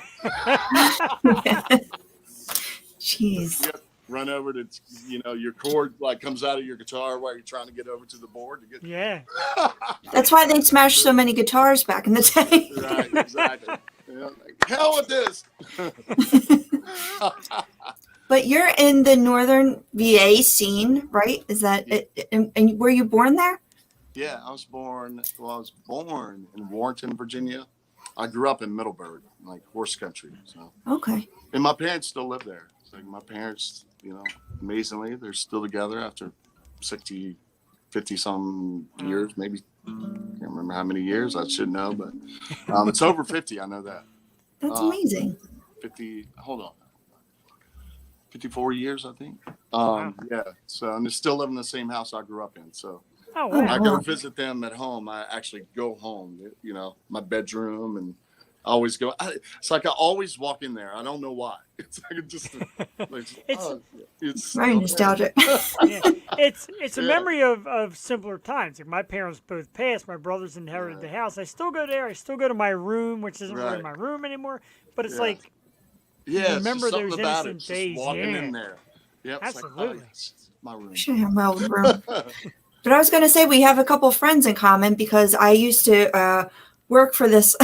Jeez. you run over to, your chord like comes out of your guitar while you're trying to get over to the board to get. Yeah. That's why they smashed so many guitars back in the day. Right, exactly. Like, hell with this. But you're in the northern VA scene, right? Is that it? And were you born there? Yeah, I was born in Warrenton, Virginia. I grew up in Middleburg, like horse country. So, Okay. and my parents still live there. It's like my parents, amazingly, they're still together after 50 some years, maybe can't remember how many years. I should know, but it's over 50. I know that. That's Um, amazing. 50. Hold on. 54 years, I think. Wow. Yeah. So, and they still live in the same house I grew up in. So Oh Oh, when wow. I go wow. visit them at home, I actually go home, you know, my bedroom, and I always go. It's like I always walk in there. I don't know why. It's like just like, It's it's Very still nostalgic. yeah, it's a Yeah. memory of simpler times. Like my parents both passed. My brothers inherited the Right. house. I still go there. I still go to my room, which isn't really Right. my room anymore. But it's Yeah. like you Yeah. It's just remember something those about it. innocent Just days. walking Yeah, in there. Yep. It's like, oh, absolutely. yes, it's my room. Wish I had my old room. But I was going to say we have a couple friends in common because I used to work for this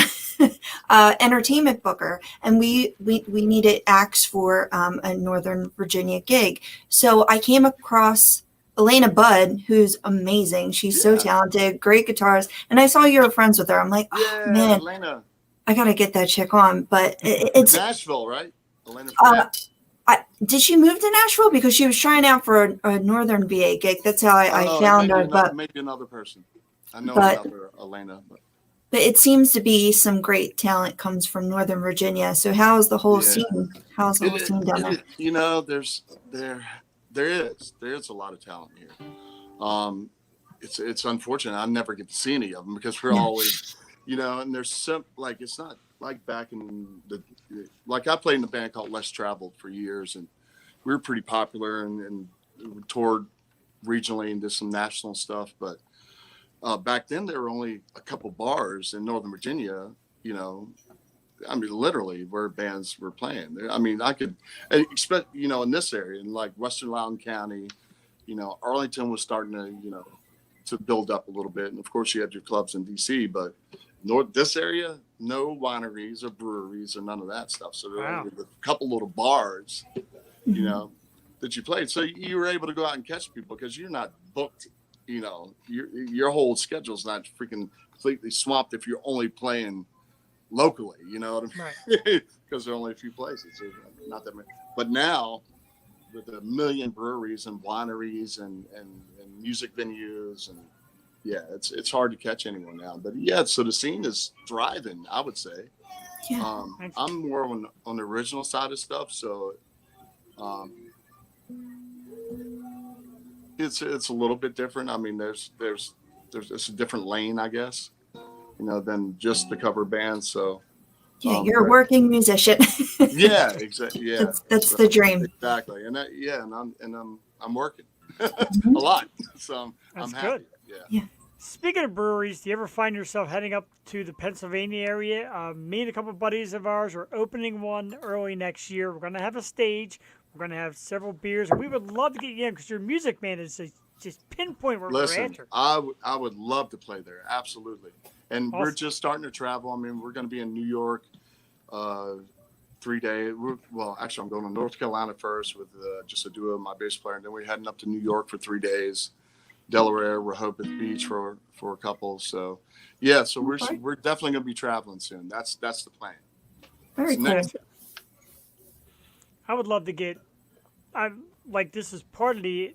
entertainment booker, and we needed acts for a Northern Virginia gig. So I came across Elena Budd, who's amazing. She's so Yeah. talented, great guitarist. And I saw you were friends with her. I'm like, oh, Yeah. man, Elena. I got to get that chick on. But it's Nashville, right? Elena from uh, did she move to Nashville because she was trying out for a Northern VA gig? That's how I Oh, found her. maybe another person. I know But another Elena, but But it seems to be some great talent comes from Northern Virginia. So how's the whole yeah, scene? How's the whole scene down there? you know, there is a lot of talent here. Um, it's unfortunate I never get to see any of them because we're Yeah. always, you know, and there's some like it's not like back in the like I played in a band called Less Traveled for years, and we were pretty popular and we toured regionally and did some national stuff, but back then there were only a couple bars in Northern Virginia, you know. I mean, literally where bands were playing. I mean, I could expect, you know, in this area, in like Western Loudoun County, you know, Arlington was starting to, you know, to build up a little bit. And of course you had your clubs in DC, but this area, no wineries or breweries or none of that stuff. So there were Wow. only a couple little bars, Mm-hmm. you know, that you played. So you were able to go out and catch people because you're not booked, you know, your whole schedule's not freaking completely swamped if you're only playing locally, you know what I mean? Right. Because there are only a few places. There's not that many. But now, with a million breweries and wineries and music venues, and yeah, it's hard to catch anyone now. But yeah, so the scene is thriving, I would say. Yeah. I'm more on the original side of stuff, so it's a little bit different. I mean, there's it's a different lane, I guess, you know, than just the cover band. So Yeah, you're a but- working musician. yeah, exactly. Yeah, That's so- the dream. exactly. And that, yeah, and I'm working Mhm. a lot, so I'm That's happy. good. Yeah. Speaking of breweries, do you ever find yourself heading up to the Pennsylvania area? Me and a couple of buddies of ours are opening one early next year. We're going to have a stage. We're going to have several beers, and we would love to get you in because your music, man, is just pinpoint what we're Listen, after. I would love to play there, absolutely. And we're Awesome. just starting to travel. I mean, we're going to be in New York, 3 days. Well, actually, I'm going to North Carolina first with just a duo of my bass player, and then we're heading up to New York for 3 days. Delaware, Rehoboth Beach for a couple. So, yeah, so Okay. we're definitely going to be traveling soon. That's the plan. Very So cool. next- I would love to get. I like this is part of the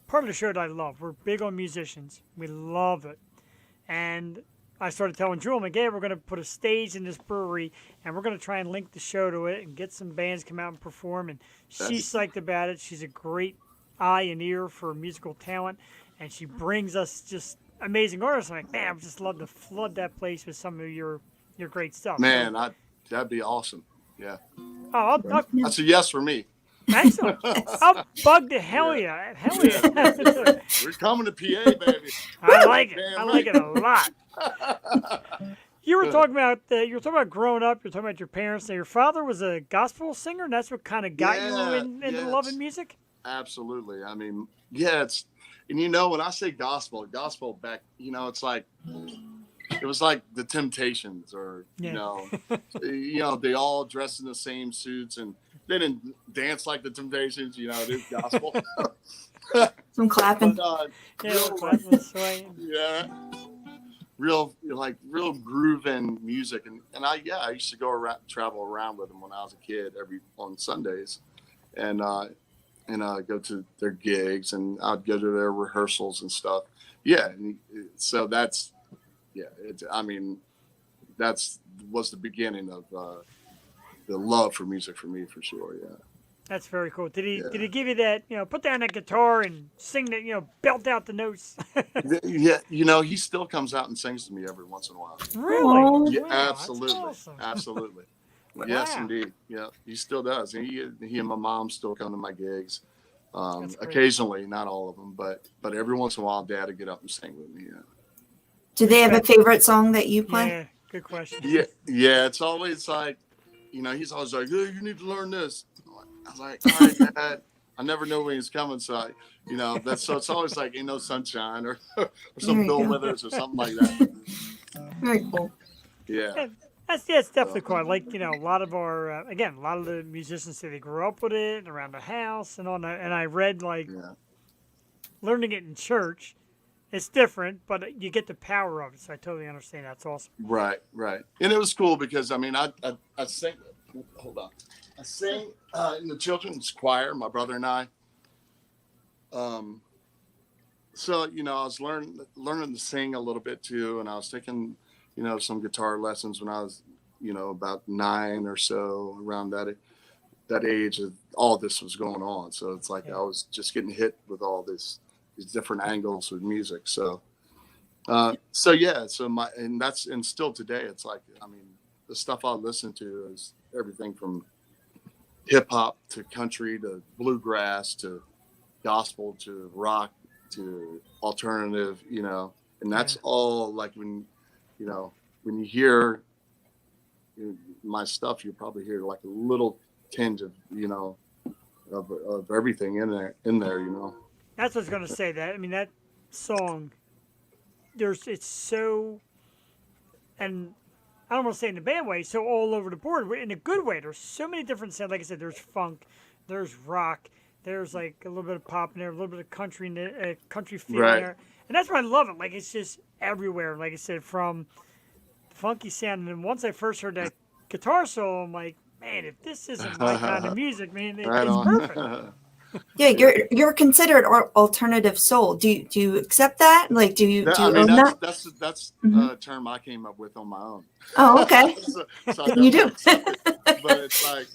part of the show that I love. We're big on musicians. We love it, and I started telling Jewel, I'm like, hey, we're going to put a stage in this brewery, and we're going to try and link the show to it and get some bands come out and perform. And she's psyched about it. She's a great eye and ear for musical talent, and she brings us just amazing artists. I'm like, man, I would just love to flood that place with some of your great stuff. Man, that'd be awesome. Yeah, So, I'll that's a yes for me. excellent. I'll bug the hell yeah. Hell yeah. We're coming to PA, baby. I like it. Damn I like right. it a lot. You were talking about growing up. You're talking about your parents. Now, your father was a gospel singer, and that's what kind of got Yeah, you into yes. loving music. Absolutely. I mean, yeah, and you know, when I say gospel back, you know, it's like, it was like the Temptations or, Yeah. you know, they all dressed in the same suits and they didn't dance like the Temptations, you know, it is gospel. Some clapping. But, Yeah, real, that was swaying. yeah, real grooving music. And I used to go around, travel around with them when I was a kid on Sundays. And, and go to their gigs, and I'd go to their rehearsals and stuff. Yeah, so that's I mean, that's was the beginning of the love for music for me for sure. Yeah. That's very cool. Did he Yeah. did he give you that, put down that guitar and sing that, belt out the notes? Yeah, he still comes out and sings to me every once in a while. Really? Aw. Yeah, Wow, that's absolutely, awesome. absolutely. Yes, Wow. indeed. Yeah, he still does. He and my mom still come to my gigs. That's great. Occasionally, not all of them, but every once in a while, Dad would get up and sing with me. Yeah. Do they have a favorite song that you play? Yeah, good question. Yeah. It's always like, he's always like, "Hey, you need to learn this." I was like, "All right, Dad." I never know when he's coming, so so it's always like "Ain't No Sunshine" or some There you Bill go. Withers or something like that. Very cool. Yeah. Yeah, it's definitely cool. Like, a lot of our again, a lot of the musicians say they grew up with it and around the house and on the, and I read like Yeah. learning it in church. It's different, but you get the power of it. So I totally understand. That's awesome. Right. And it was cool because I sing. Hold on. I sing in the children's choir. My brother and I. So I was learning to sing a little bit too, and I was taking some guitar lessons when I was about 9 or so, around that age. Of all this was going on, so it's like I was just getting hit with all these different angles with music. So and still today, it's like, the stuff I listen to is everything from hip hop to country to bluegrass to gospel to rock to alternative, and that's all like when you hear my stuff, you probably hear like a little tinge of of everything in there. That's what I was gonna say. That song, it's so, and I don't want to say in a bad way, so all over the board, in a good way. There's so many different sounds. Like I said, there's funk, there's rock, there's like a little bit of pop in there, a little bit of country in there, country feel in Right. there, and that's why I love it. Like it's just everywhere. Like I said, from funky sound, and then once I first heard that guitar solo, I'm like, man, if this isn't my kind of music, man, Right it's on. perfect. Yeah, you're considered alternative soul. Do you accept that? Like, do you own that? That's Mhm. a term I came up with on my own. Oh, okay. so I You do. definitely accept it. But it's like,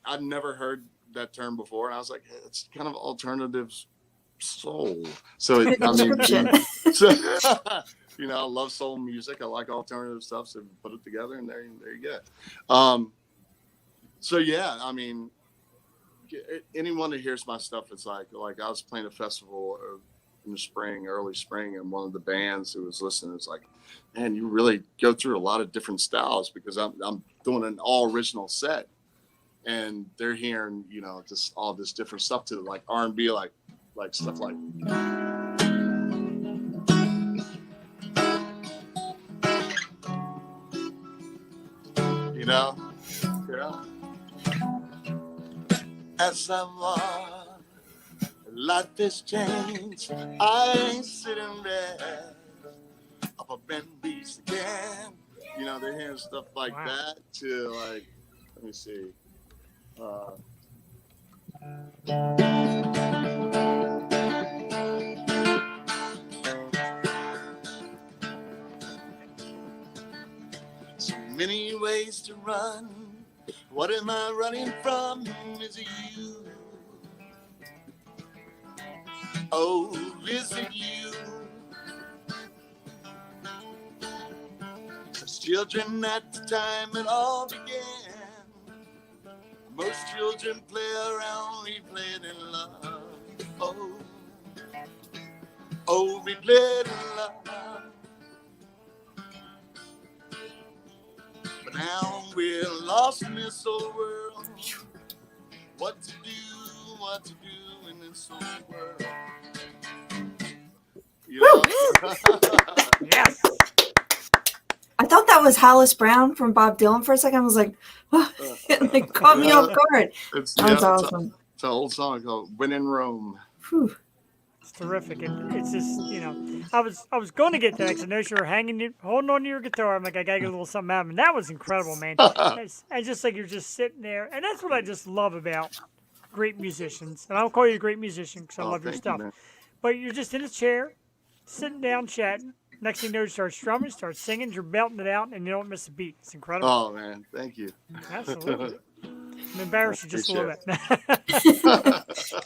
I'd never heard that term before, and I was like, hey, it's kind of alternative soul. So Pretty good description. so, I love soul music. I like alternative stuff. So put it together, and there you go. Anyone that hears my stuff, it's like I was playing a festival in the spring, early spring, and one of the bands who was listening was like, "Man, you really go through a lot of different styles," because I'm doing an all original set, and they're hearing just all this different stuff to like R&B, like stuff like. Yeah. As I walk, life has changed. I ain't sitting there up a bent beast again. They're hearing stuff like Wow. that to like, let me see. So many ways to run. What am I running from? Is it you? Oh, is it you? 'Cause children at the time it all began. Most children play around, we played in love. Oh, we played in love. But now we're lost in this old world. What to do in this old world. Yes. I thought that was Hollis Brown from Bob Dylan for a second. I was like, oh, it like caught me off guard. It's That's awesome. It's an old song called "When in Rome." Whew. It's terrific. It's just, I was going to get that because I noticed you were holding on to your guitar. I'm like, I gotta get a little something out of it. And that was incredible, man. It's just like you're just sitting there, and that's what I just love about great musicians, and I'll call you a great musician because I Oh, love your thank you, stuff. man. But you're just in a chair, sitting down, chatting. Next thing you know, you start strumming, start singing, you're belting it out, and you don't miss a beat. It's incredible. Oh man, thank you. Absolutely. I'm embarrassed you just a little Appreciate bit.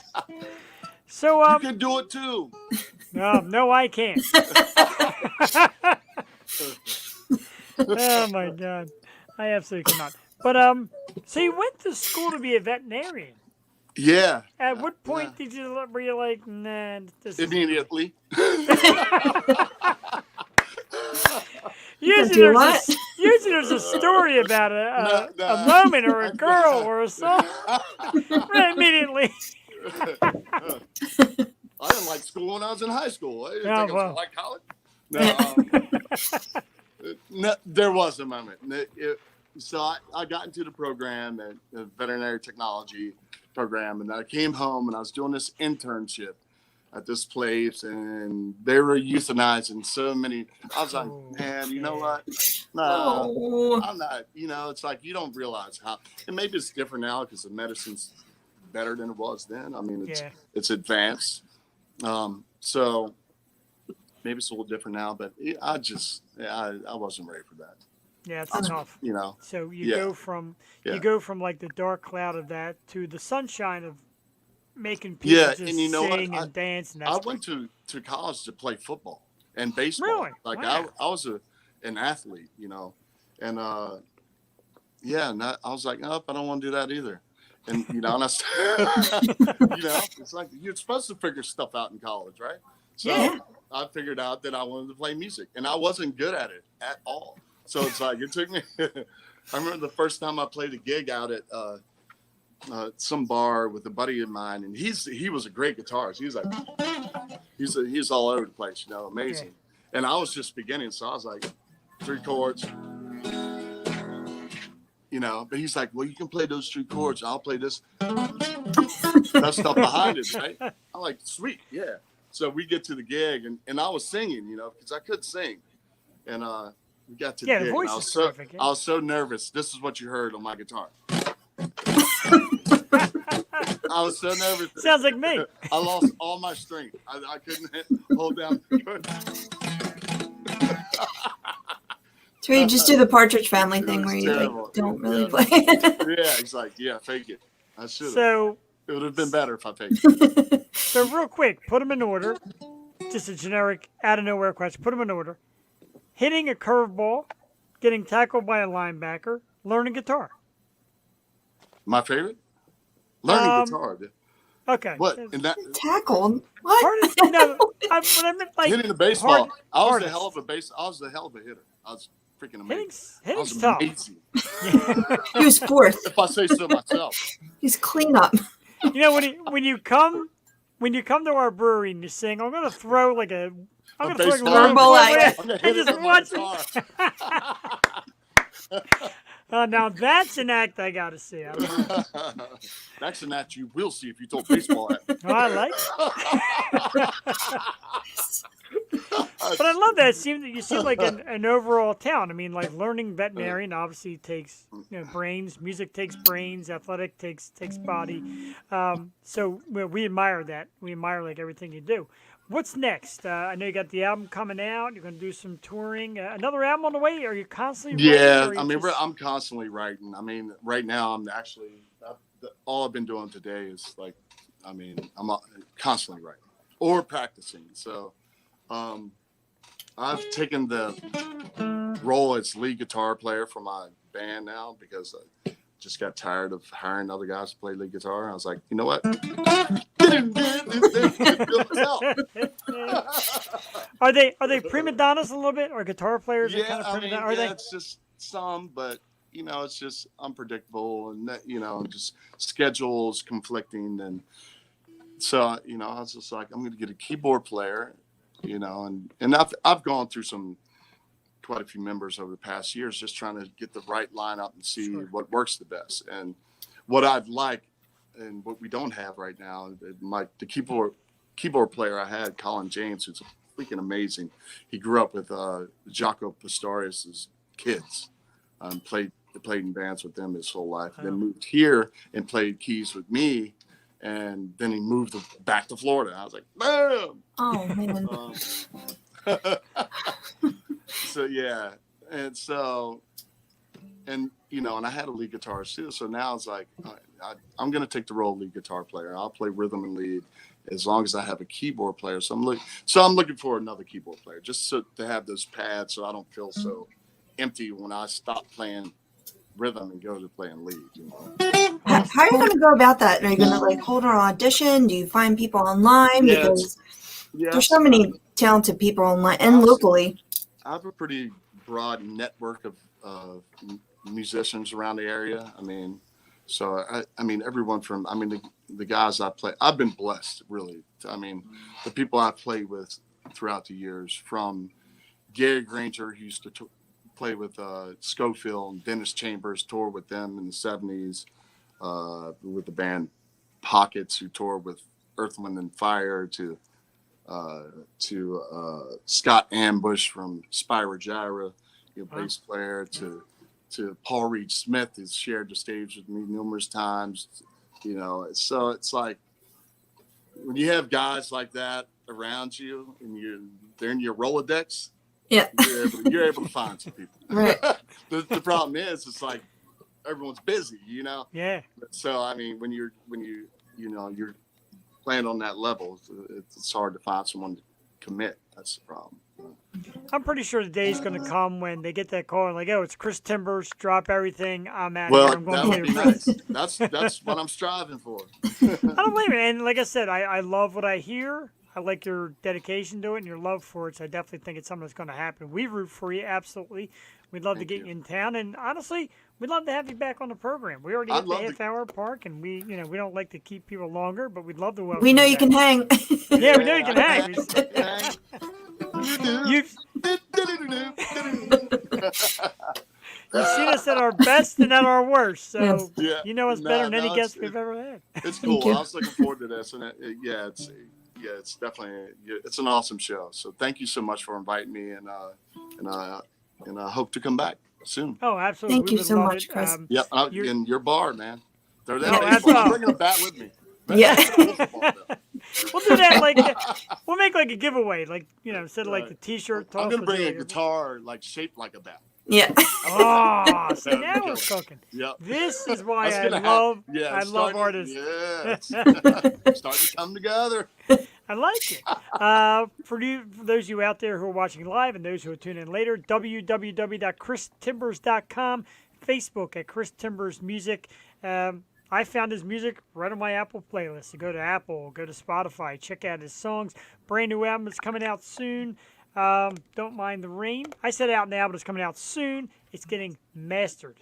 So, You can do it too. no, I can't. Oh my God, I absolutely cannot. But so you went to school to be a veterinarian. Yeah. At what Yeah. point were you like, nah, this is Immediately. usually do there's what? usually there's a story about a moment or a girl or a song. Right, immediately. I didn't like school when I was in high school. I didn't Oh, think I was well. gonna like college. No, there was a moment. So I got into the program, the veterinary technology program, and I came home and I was doing this internship at this place, and they were euthanizing so many. I was like, Oh, man, you know yeah. what? No, Oh, I'm not. It's like you don't realize how. And maybe it's different now because the medicine's better than it was then. I mean, Yeah. it's advanced. So maybe it's a little different now, but I wasn't ready for that. Yeah, it's tough. So you Yeah. go from Yeah. you go from like the dark cloud of that to the sunshine of making people Yeah, just and you know what? sing and dance. And I that's went to college to play football and baseball. Really? Like Wow. I was an athlete, and yeah, and I was like, nope, I don't want to do that either. And and it's like you're supposed to figure stuff out in college, right? So Yeah. I figured out that I wanted to play music, and I wasn't good at it at all. So it's like it took me. I remember the first time I played a gig out at some bar with a buddy of mine, and he was a great guitarist. He's all over the place, amazing. And I was just beginning, so I was like 3 chords, But he's like, well, you can play those 3 chords. I'll play this. That stuff behind it, right? I'm like, sweet, yeah. So we get to the gig, and I was singing, because I could sing, and we got to the the gig. And voice I is was so perfect. I was so nervous. This is what you heard on my guitar. I was so nervous. Sounds like me. I lost all my strength. I couldn't hold down. so you just do the Partridge Family thing was where you terrible. don't really Yeah. play. Yeah, he's like, yeah, fake it. I should have. So It would have been better if I faked it. so real quick, put them in order. Just a generic out of nowhere question. Put them in order. Hitting a curveball, getting tackled by a linebacker, learning guitar. My favorite? Learning Um, guitar. Dude. Okay. What? And that Tackled? What? Hardest, no, I meant like hitting the baseball. I was hardest. the hell of a hitter. I was freaking amazing. I Hitting's was tough. amazing. He was fourth. If I say so myself. He's cleanup. When you come to our brewery and you sing, I'm gonna throw like a I'm A gonna throw like a baseball. little Like- I'm gonna and hit it just with my watch guitar. now that's an act I gotta see. That's an act you will see if you throw baseball at me. I like it. But I love that. You seem like an overall talent. I mean, like learning veterinarian obviously takes brains. Music takes brains. Athletic takes body. So we admire that. We admire like everything you do. What's next? I know you got the album coming out. You're going to do some touring. Another album on the way? Are you constantly writing? Yeah, or are you I mean, just- I'm constantly writing. I mean, right now I'm actually all I've been doing today is like, I'm constantly writing or practicing. So, I've taken the role as lead guitar player for my band now because I just got tired of hiring other guys to play lead guitar. I was like, you know what? Are they prima donnas a little bit, or guitar players? Are Yeah, kind of I prima mean, donnas? Are they? it's just some, but it's just unpredictable and that, just schedules conflicting, and so I was just like, I'm going to get a keyboard player, and I've gone through quite a few members over the past years, just trying to get the right lineup and see Sure. what works the best, and what I'd like, and what we don't have right now. The keyboard player I had, Colin James, who's freaking amazing. He grew up with Jaco Pastorius's kids, played in bands with them his whole life. Oh. Then moved here and played keys with me and then he moved back to Florida. I was like, bam. Oh man. So yeah, and so, and you know, and I had a lead guitarist too. So now it's like I'm going to take the role of lead guitar player. I'll play rhythm and lead as long as I have a keyboard player. So I'm looking for another keyboard player just to have those pads so I don't feel so empty when I stop playing rhythm and go to playing lead. You know? How are you going to go about that? Are you going to like hold an audition? Do you find people online? Yeah, Because yes, there's so many talented people online and locally. I have a pretty broad network of musicians around the area. I mean, so I mean, everyone from, I mean, the guys I play, I've been blessed, really. I mean, the people I've played with throughout the years, from Gary Granger, who used to play with Schofield, and Dennis Chambers, toured with them in the 70s, with the band Pockets, who toured with Earth, Wind and Fire, to Scott Ambush from Spyro Gyra, bass player, to Paul Reed Smith, who's shared the stage with me numerous times. You know, so it's like when you have guys like that around you and they're in your Rolodex, Yeah. you're able to find some people. Right. The problem is, it's like everyone's busy, you know? Yeah. So, I mean, when you're playing on that level, it's hard to find someone to commit. That's the problem. I'm pretty sure the day's going to come when they get that call and like, oh, it's Chris Timbers, drop everything, I'm out Well, here. I'm that going would to be nice. That's what I'm striving for. I don't blame it. And like I said, I love what I hear. I like your dedication to it and your love for it. So I definitely think it's something that's going to happen. We root for you, absolutely. We'd love to get you in town, and honestly, we'd love to have you back on the program. We already hit the half-hour mark, and we don't like to keep people longer, but we'd love to welcome. We know you you back. can hang. Yeah, we know you can hang. You've seen us at our best and at our worst, so Yeah. you know us better than any No, guest we've ever had. It's Thank cool. you. I was looking forward to this, and it's definitely it's an awesome show. So thank you so much for inviting me, and I hope to come back soon. Oh, absolutely. Thank We you would so love much, it. Chris. Yep, you're- in your bar, man. They're Yeah, that that's baseball. all. I'm bringing a bat with me. Yeah. We'll do that we'll make like a giveaway, like instead of like the T-shirt toss. I'm gonna we'll bring do a like guitar shaped like a bat. Yeah. Oh, see, That'd be now cool. we're cooking. Yep. This is why That's I gonna love it's love starting- artists. Yeah, it's starting to come together. I like it. For those of you out there who are watching live and those who will tune in later, www.christimbers.com, Facebook at Chris Timbers Music. I found his music right on my Apple playlist. So go to Apple, go to Spotify, check out his songs. Brand new album is coming out soon. Don't Mind the Rain. I said out now, but it's coming out soon. It's getting mastered.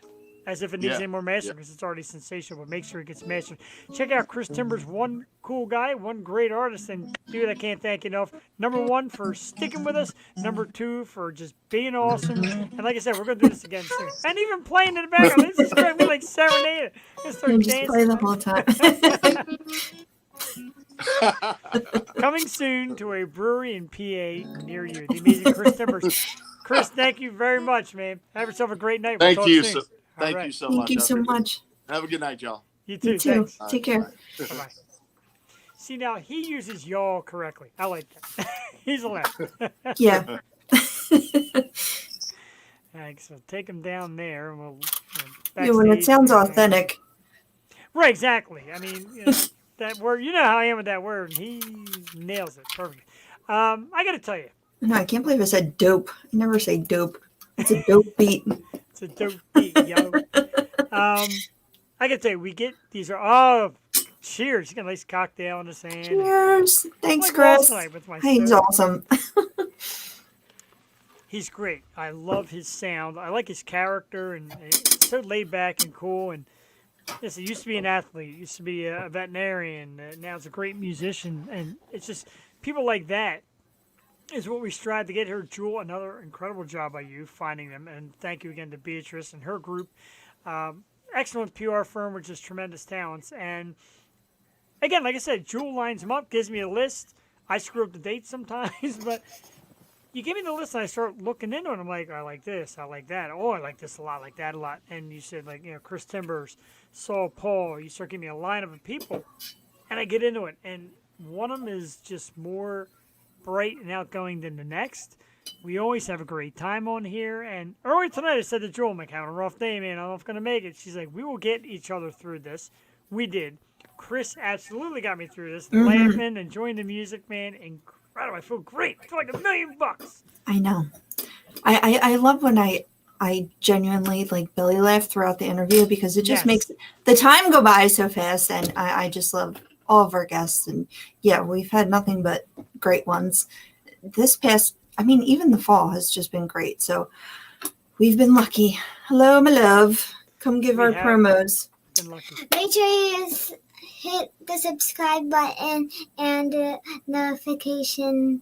As if it needs Yeah. any more mastering because it's already sensational, but make sure it gets mastered. Check out Chris Timbers, one cool guy, one great artist, and dude, I can't thank you enough. Number one, for sticking with us. Number two, for just being awesome. And like I said, we're going to do this again soon. And even playing in the background. This is great. We like serenade it. Just start And just play the dancing. whole time. Coming soon to a brewery in PA near you. The amazing Chris Timbers. Chris, thank you very much, man. Have yourself a great night. We'll Thank talk you. soon. Thank All you right. so Thank much. you I so appreciate it. much. Have a good night, y'all. You too. You too. Thanks. Take care. Bye-bye. See, now he uses y'all correctly. I like that. He's allowed. Yeah. Thanks. So take him down there, and we'll. Yeah, when it backstage sounds and- authentic. Right, exactly. I mean, that word. You know how I am with that word, and he nails it perfectly. I got to tell you, No, I can't believe I said dope. I never say dope. It's a dope beat. it's a dope beat, yo. I got to tell you, we get these are cheers. You got a nice cocktail in his hand. Cheers. Thanks, Like last Chris. night with my He's soda. awesome. He's great. I love his sound. I like his character, and it's so laid back and cool. And yes, he used to be an athlete. Used to be a veterinarian. Now he's a great musician. And it's just people like that is what we strive to get here. Jewel, another incredible job by you finding them. And thank you again to Beatrice and her group. Excellent PR firm with just tremendous talents. And again, like I said, Jewel lines them up, gives me a list. I screw up the dates sometimes, but you give me the list and I start looking into it. I'm like, I like this, I like that. Oh, I like this a lot, like that a lot. And you said, like, Chris Timbers, Saul Paul. You start giving me a lineup of people. and I get into it, and one of them is just more bright and outgoing than the next. We always have a great time on here. And earlier tonight, I said to Joel, I'm like, having a rough day, man. I don't know if I'm going to make it. She's like, we will get each other through this. We did. Chris absolutely got me through this. Laughing, enjoying the music, man. Incredible. I feel great. I feel like $1,000,000. I know. I love when I genuinely like belly laugh throughout the interview because it just makes the time go by so fast. And I just love all of our guests. And yeah, we've had nothing but great ones. This past, I mean, even the fall has just been great. So we've been lucky. Hello, my love. Come give our promos. Been lucky. Make sure you hit the subscribe button and notification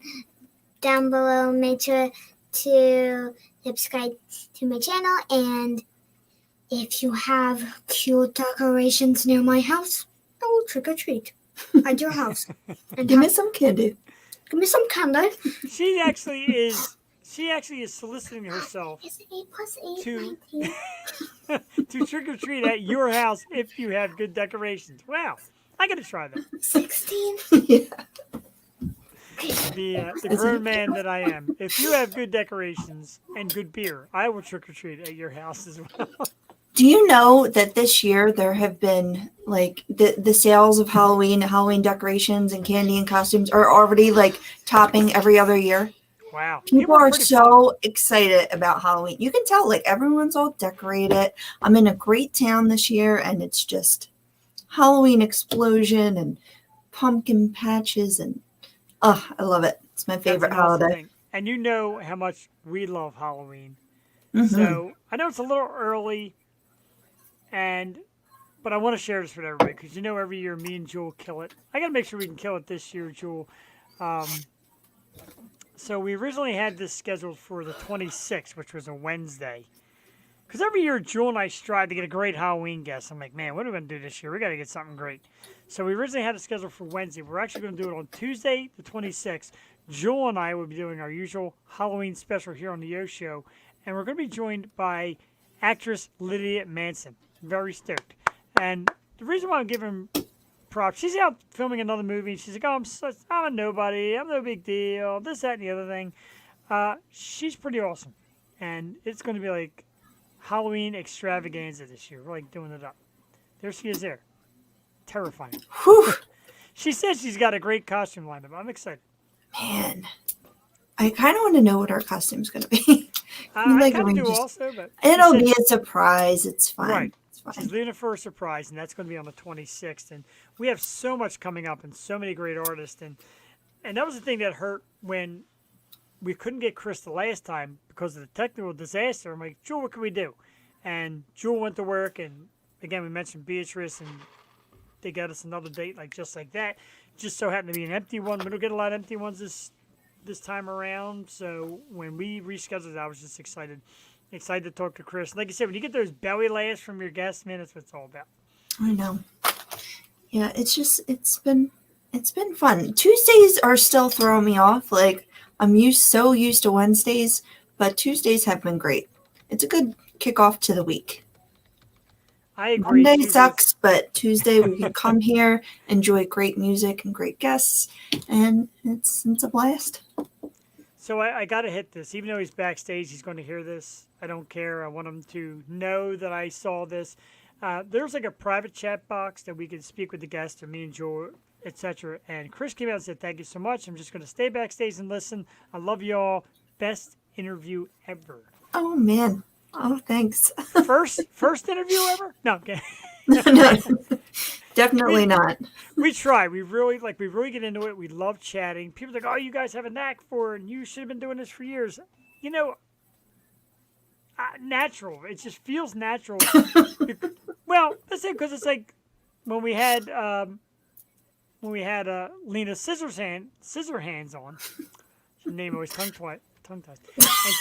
down below. Make sure to subscribe to my channel. And if you have cute decorations near my house, I will trick or treat at your house. And Give me some candy. give me some candy. She actually is soliciting herself Is it 8 plus 8? To- 19? to trick or treat at your house if you have good decorations. Wow. I got to try that. 16? Yeah. The grown man that I am. If you have good decorations and good beer, I will trick or treat at your house as well. Do you know that this year there have been like the sales of Halloween decorations and candy and costumes are already like topping every other year? Wow. People are pretty so excited about Halloween. You can tell like everyone's all decorated. I'm in a great town this year and it's just Halloween explosion and pumpkin patches and I love it. It's my favorite That's an awesome holiday. thing. And you know how much we love Halloween. Mhm. So I know it's a little early, but I want to share this with everybody because you know every year me and Jewel kill it. I got to make sure we can kill it this year, Jewel. So we originally had this scheduled for the 26th, which was a Wednesday. Because every year Jewel and I strive to get a great Halloween guest. I'm like, man, what are we going to do this year? We got to get something great. So we originally had it scheduled for Wednesday. We're actually going to do it on Tuesday, the 26th. Jewel and I will be doing our usual Halloween special here on the Yo Show. And we're going to be joined by actress Lydia Manson. Very stoked. And the reason why I'm giving props, she's out filming another movie. She's like, oh, I'm a nobody. I'm no big deal. This, that, and the other thing. She's pretty awesome. And it's going to be like Halloween extravaganza this year. We're like doing it up. There she is there. Terrifying. Whew, She says she's got a great costume lineup. I'm excited. man. I kind of want to know what our costume's going to be. I Like kind of do arranges- also, but she It'll said be a surprise. It's fine. Right. It's fine. she's leaving it for a surprise, and that's going to be on the 26th. And we have so much coming up and so many great artists. And that was the thing that hurt when we couldn't get Chris the last time because of the technical disaster. I'm like, Jewel, what can we do? And Jewel went to work, and again, we mentioned Beatrice, and they got us another date just like that. Just so happened to be an empty one. We don't get a lot of empty ones this time around. So when we rescheduled, I was just excited to talk to Chris. Like I said, when you get those belly laughs from your guests, man, that's what it's all about. I know. Yeah, it's been fun. Tuesdays are still throwing me off. Like I'm so used to Wednesdays, but Tuesdays have been great. It's a good kickoff to the week. I agree. Monday Tuesdays- sucks, but Tuesday we can come here, enjoy great music and great guests, and it's a blast. So I got to hit this. Even though he's backstage, he's going to hear this. I don't care. I want him to know that I saw this. There's like a private chat box that we can speak with the guest or me and Joel, etc. And Chris came out and said, thank you so much. I'm just going to stay backstage and listen. I love you all. Best interview ever. Oh man. Oh, thanks. First interview ever? No, okay. No, definitely not. We try. We really get into it. We love chatting. People are like, oh, you guys have a knack for it, and you should have been doing this for years. You know, natural. It just feels natural. Well, that's it, because it's like when we had Lena Scissorhands on. Her name always tongue-tied. And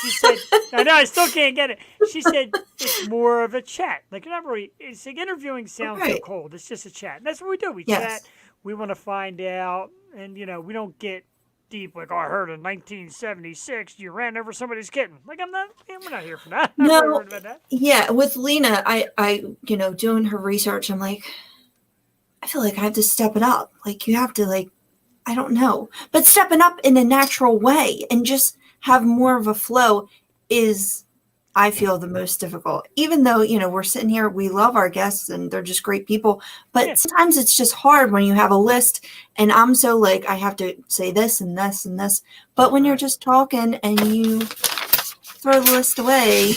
she said, I know, I still can't get it. She said it's more of a chat. Like, not really, it's like interviewing sounds so Right. cold. It's just a chat. And that's what we do. We Yes. chat. We want to find out. And, we don't get deep like, oh, I heard in 1976 you ran over somebody's kitten. Like, we're not here for that. I'm not No. worried about that. Yeah, with Lena, I doing her research, I'm like, I feel like I have to step it up. Like you have to like, I don't know, but stepping up in a natural way and just have more of a flow is, I feel, the most difficult. Even though, we're sitting here, we love our guests and they're just great people, but Yeah. sometimes it's just hard when you have a list and I'm so like, I have to say this and this and this. But when you're Right. just talking and you throw the list away,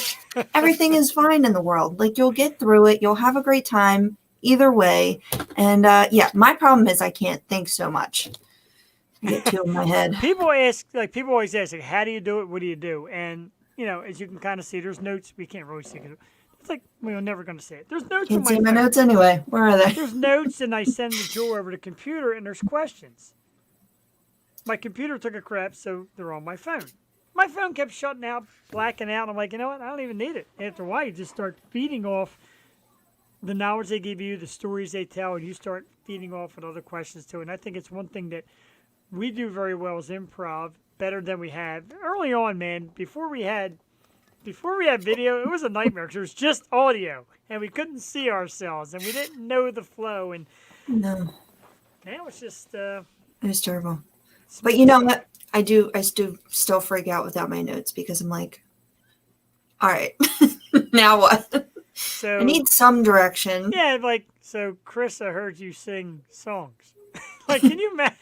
everything is fine in the world. Like you'll get through it. You'll have a great time either way. And yeah, my problem is I can't think so much. I get too in my head. People always ask, like, how do you do it? What do you do? And, as you can kind of see, there's notes. We can't really see it. It's like, we're never going to see it. There's notes Can't on see my my phone. notes anyway. Where are they? There's notes, and I send the Jewel over to the computer, and there's questions. My computer took a crap, so they're on my phone. My phone kept shutting out, blacking out. I'm like, you know what? I don't even need it. After a while, you just start feeding off the knowledge they give you, the stories they tell, and you start feeding off with other questions too. And I think it's one thing that we do very well as improv, better than we had early on, man. Before we had video, it was a nightmare because it was just audio, and we couldn't see ourselves, and we didn't know the flow. And No, now it's just it was terrible. But you know what? I do still freak out without my notes because I'm like, all right, now what? so. I need some direction. Yeah, like, so Chris, I heard you sing songs. Like, can you imagine?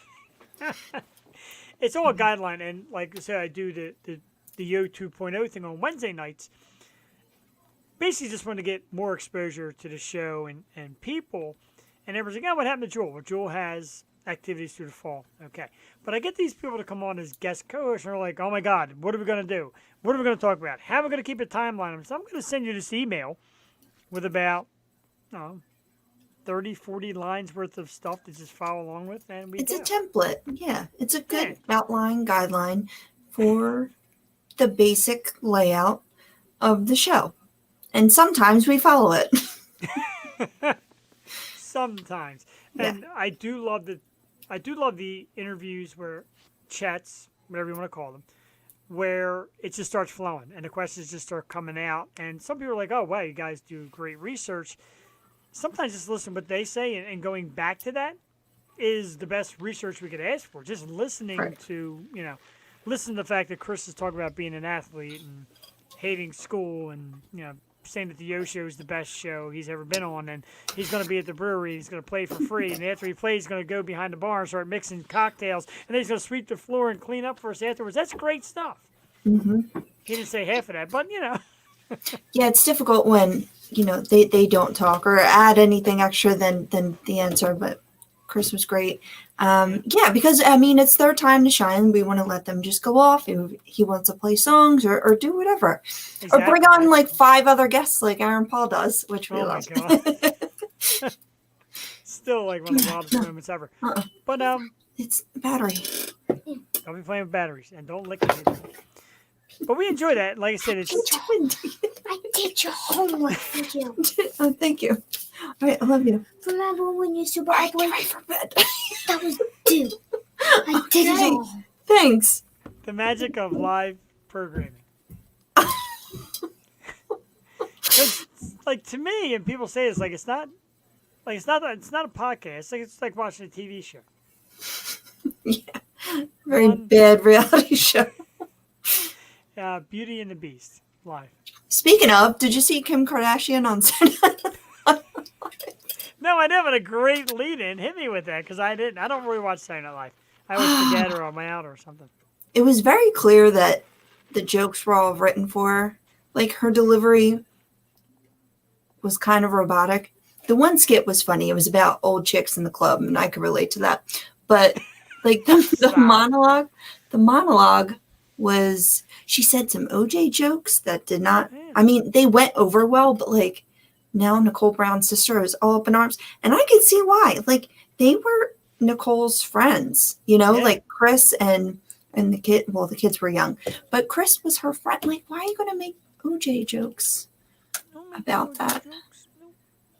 It's all a guideline, and like I said, I do the Yo 2.0 thing on Wednesday nights. Basically, just want to get more exposure to the show and people. And everyone's like, oh, what happened to Jewel? Well, Jewel has activities through the fall. Okay. But I get these people to come on as guest co-hosts, and they're like, oh my God, what are we going to do? What are we going to talk about? How are we going to keep a timeline? So I'm going to send you this email with about 30, 40 lines worth of stuff to just follow along with, and we It's go. a template. Yeah, it's a good outline guideline for the basic layout of the show. And sometimes we follow it. Sometimes. And I do love the interviews where chats, whatever you want to call them, where it just starts flowing and the questions just start coming out. And some people are like, oh, wow, you guys do great research. Sometimes just listen to what they say and going back to that is the best research we could ask for. Just listening Right. to, listen to the fact that Chris is talking about being an athlete and hating school and, saying that the Yo Show is the best show he's ever been on, and he's going to be at the brewery, he's going to play for free, and after he plays, he's going to go behind the bar and start mixing cocktails, and then he's going to sweep the floor and clean up for us afterwards. That's great stuff. Hmm. He didn't say half of that, but, Yeah, it's difficult when, they don't talk or add anything extra than the answer, but Chris was great. Yeah, because, it's their time to shine. We want to let them just go off. If he wants to play songs or do whatever. Or bring on like 5 other guests like Aaron Paul does, which we Oh my love. God. Still like one of the wildest moments ever. Uh-uh. But It's battery. don't be playing with batteries and don't lick it. But we enjoy that. Like I said, it's I did your homework for you. Oh, thank you. All right, I love you. Remember when you super I ugly? can't wait for bed. That was due. I did it Okay. all. Thanks. the magic of live programming. 'Cause, like, to me, and people say this, like it's not a podcast. It's like watching a TV show. Yeah. Very One- bad reality show. Beauty and the Beast live. Speaking of, did you see Kim Kardashian on Saturday Night Live? No, I did, but a great lead-in. Hit me with that because I didn't. I don't really watch Saturday Night Live. I always forget or I'm out or something. It was very clear that the jokes were all written for her. Like her delivery was kind of robotic. The one skit was funny. It was about old chicks in the club, and I could relate to that. But like the Stop. monologue was, she said some OJ jokes that did not, they went over well, but like now Nicole Brown's sister is all up in arms, and I could see why. Like they were Nicole's friends, Yeah. like Chris and the kid. Well, the kids were young, but Chris was her friend. Like, why are you going to make OJ jokes about that?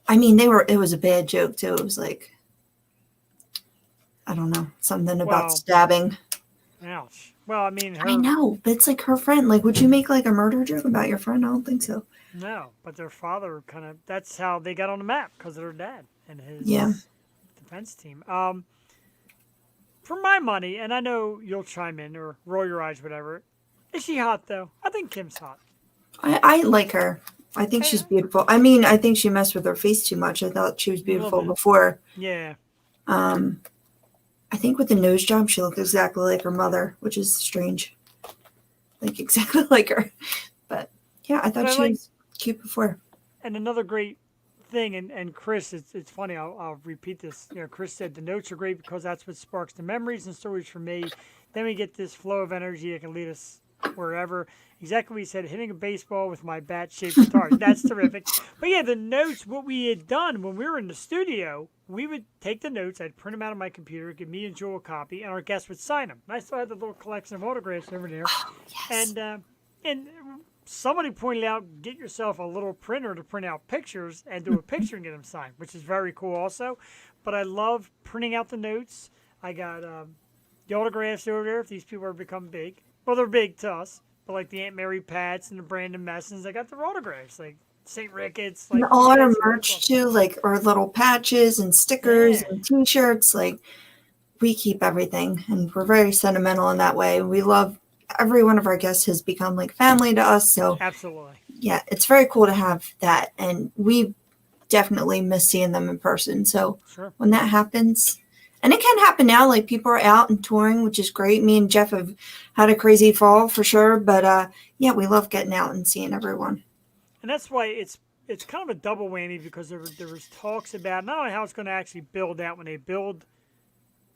It was a bad joke too. It was like, I don't know, something about Well, stabbing. Ouch. Well, I mean, I know, but it's like her friend. Like, would you make like a murder joke about your friend? I don't think so. No, but their father that's how they got on the map because of their dad and his Yeah. defense team. For my money, and I know you'll chime in or roll your eyes, whatever. Is she hot though? I think Kim's hot. I like her. I think she's beautiful. I mean, I think she messed with her face too much. I thought she was beautiful before. Yeah. I think with the nose job, she looked exactly like her mother, which is strange. Like exactly like her. But yeah, I thought she was cute before. And another great thing, and Chris, it's funny. I'll repeat this. Chris said the notes are great because that's what sparks the memories and stories for me. Then we get this flow of energy that can lead us wherever. Exactly what he said, hitting a baseball with my bat-shaped guitar. That's terrific. But yeah, the notes, what we had done when we were in the studio, we would take the notes, I'd print them out on my computer, give me and Joel a copy, and our guests would sign them. And I still had the little collection of autographs over there. Oh, yes. And somebody pointed out, get yourself a little printer to print out pictures and do a picture and get them signed, which is very cool also. But I love printing out the notes. I got the autographs over there if these people are become big. Well, they're big to us. But like the Aunt Mary Pats and the Brandon Messons, I got their autographs. Like St. Ricketts. Like and all our merch too, like our little patches and stickers and T-shirts. Like we keep everything, and we're very sentimental in that way. We love every one of our guests has become like family to us. So absolutely, yeah, it's very cool to have that, and we definitely miss seeing them in person. So when that happens. And it can happen now, like people are out and touring, which is great. Me and Jeff have had a crazy fall for sure. But yeah, we love getting out and seeing everyone. And that's why it's kind of a double whammy because there was talks about not only how it's going to actually build out when they build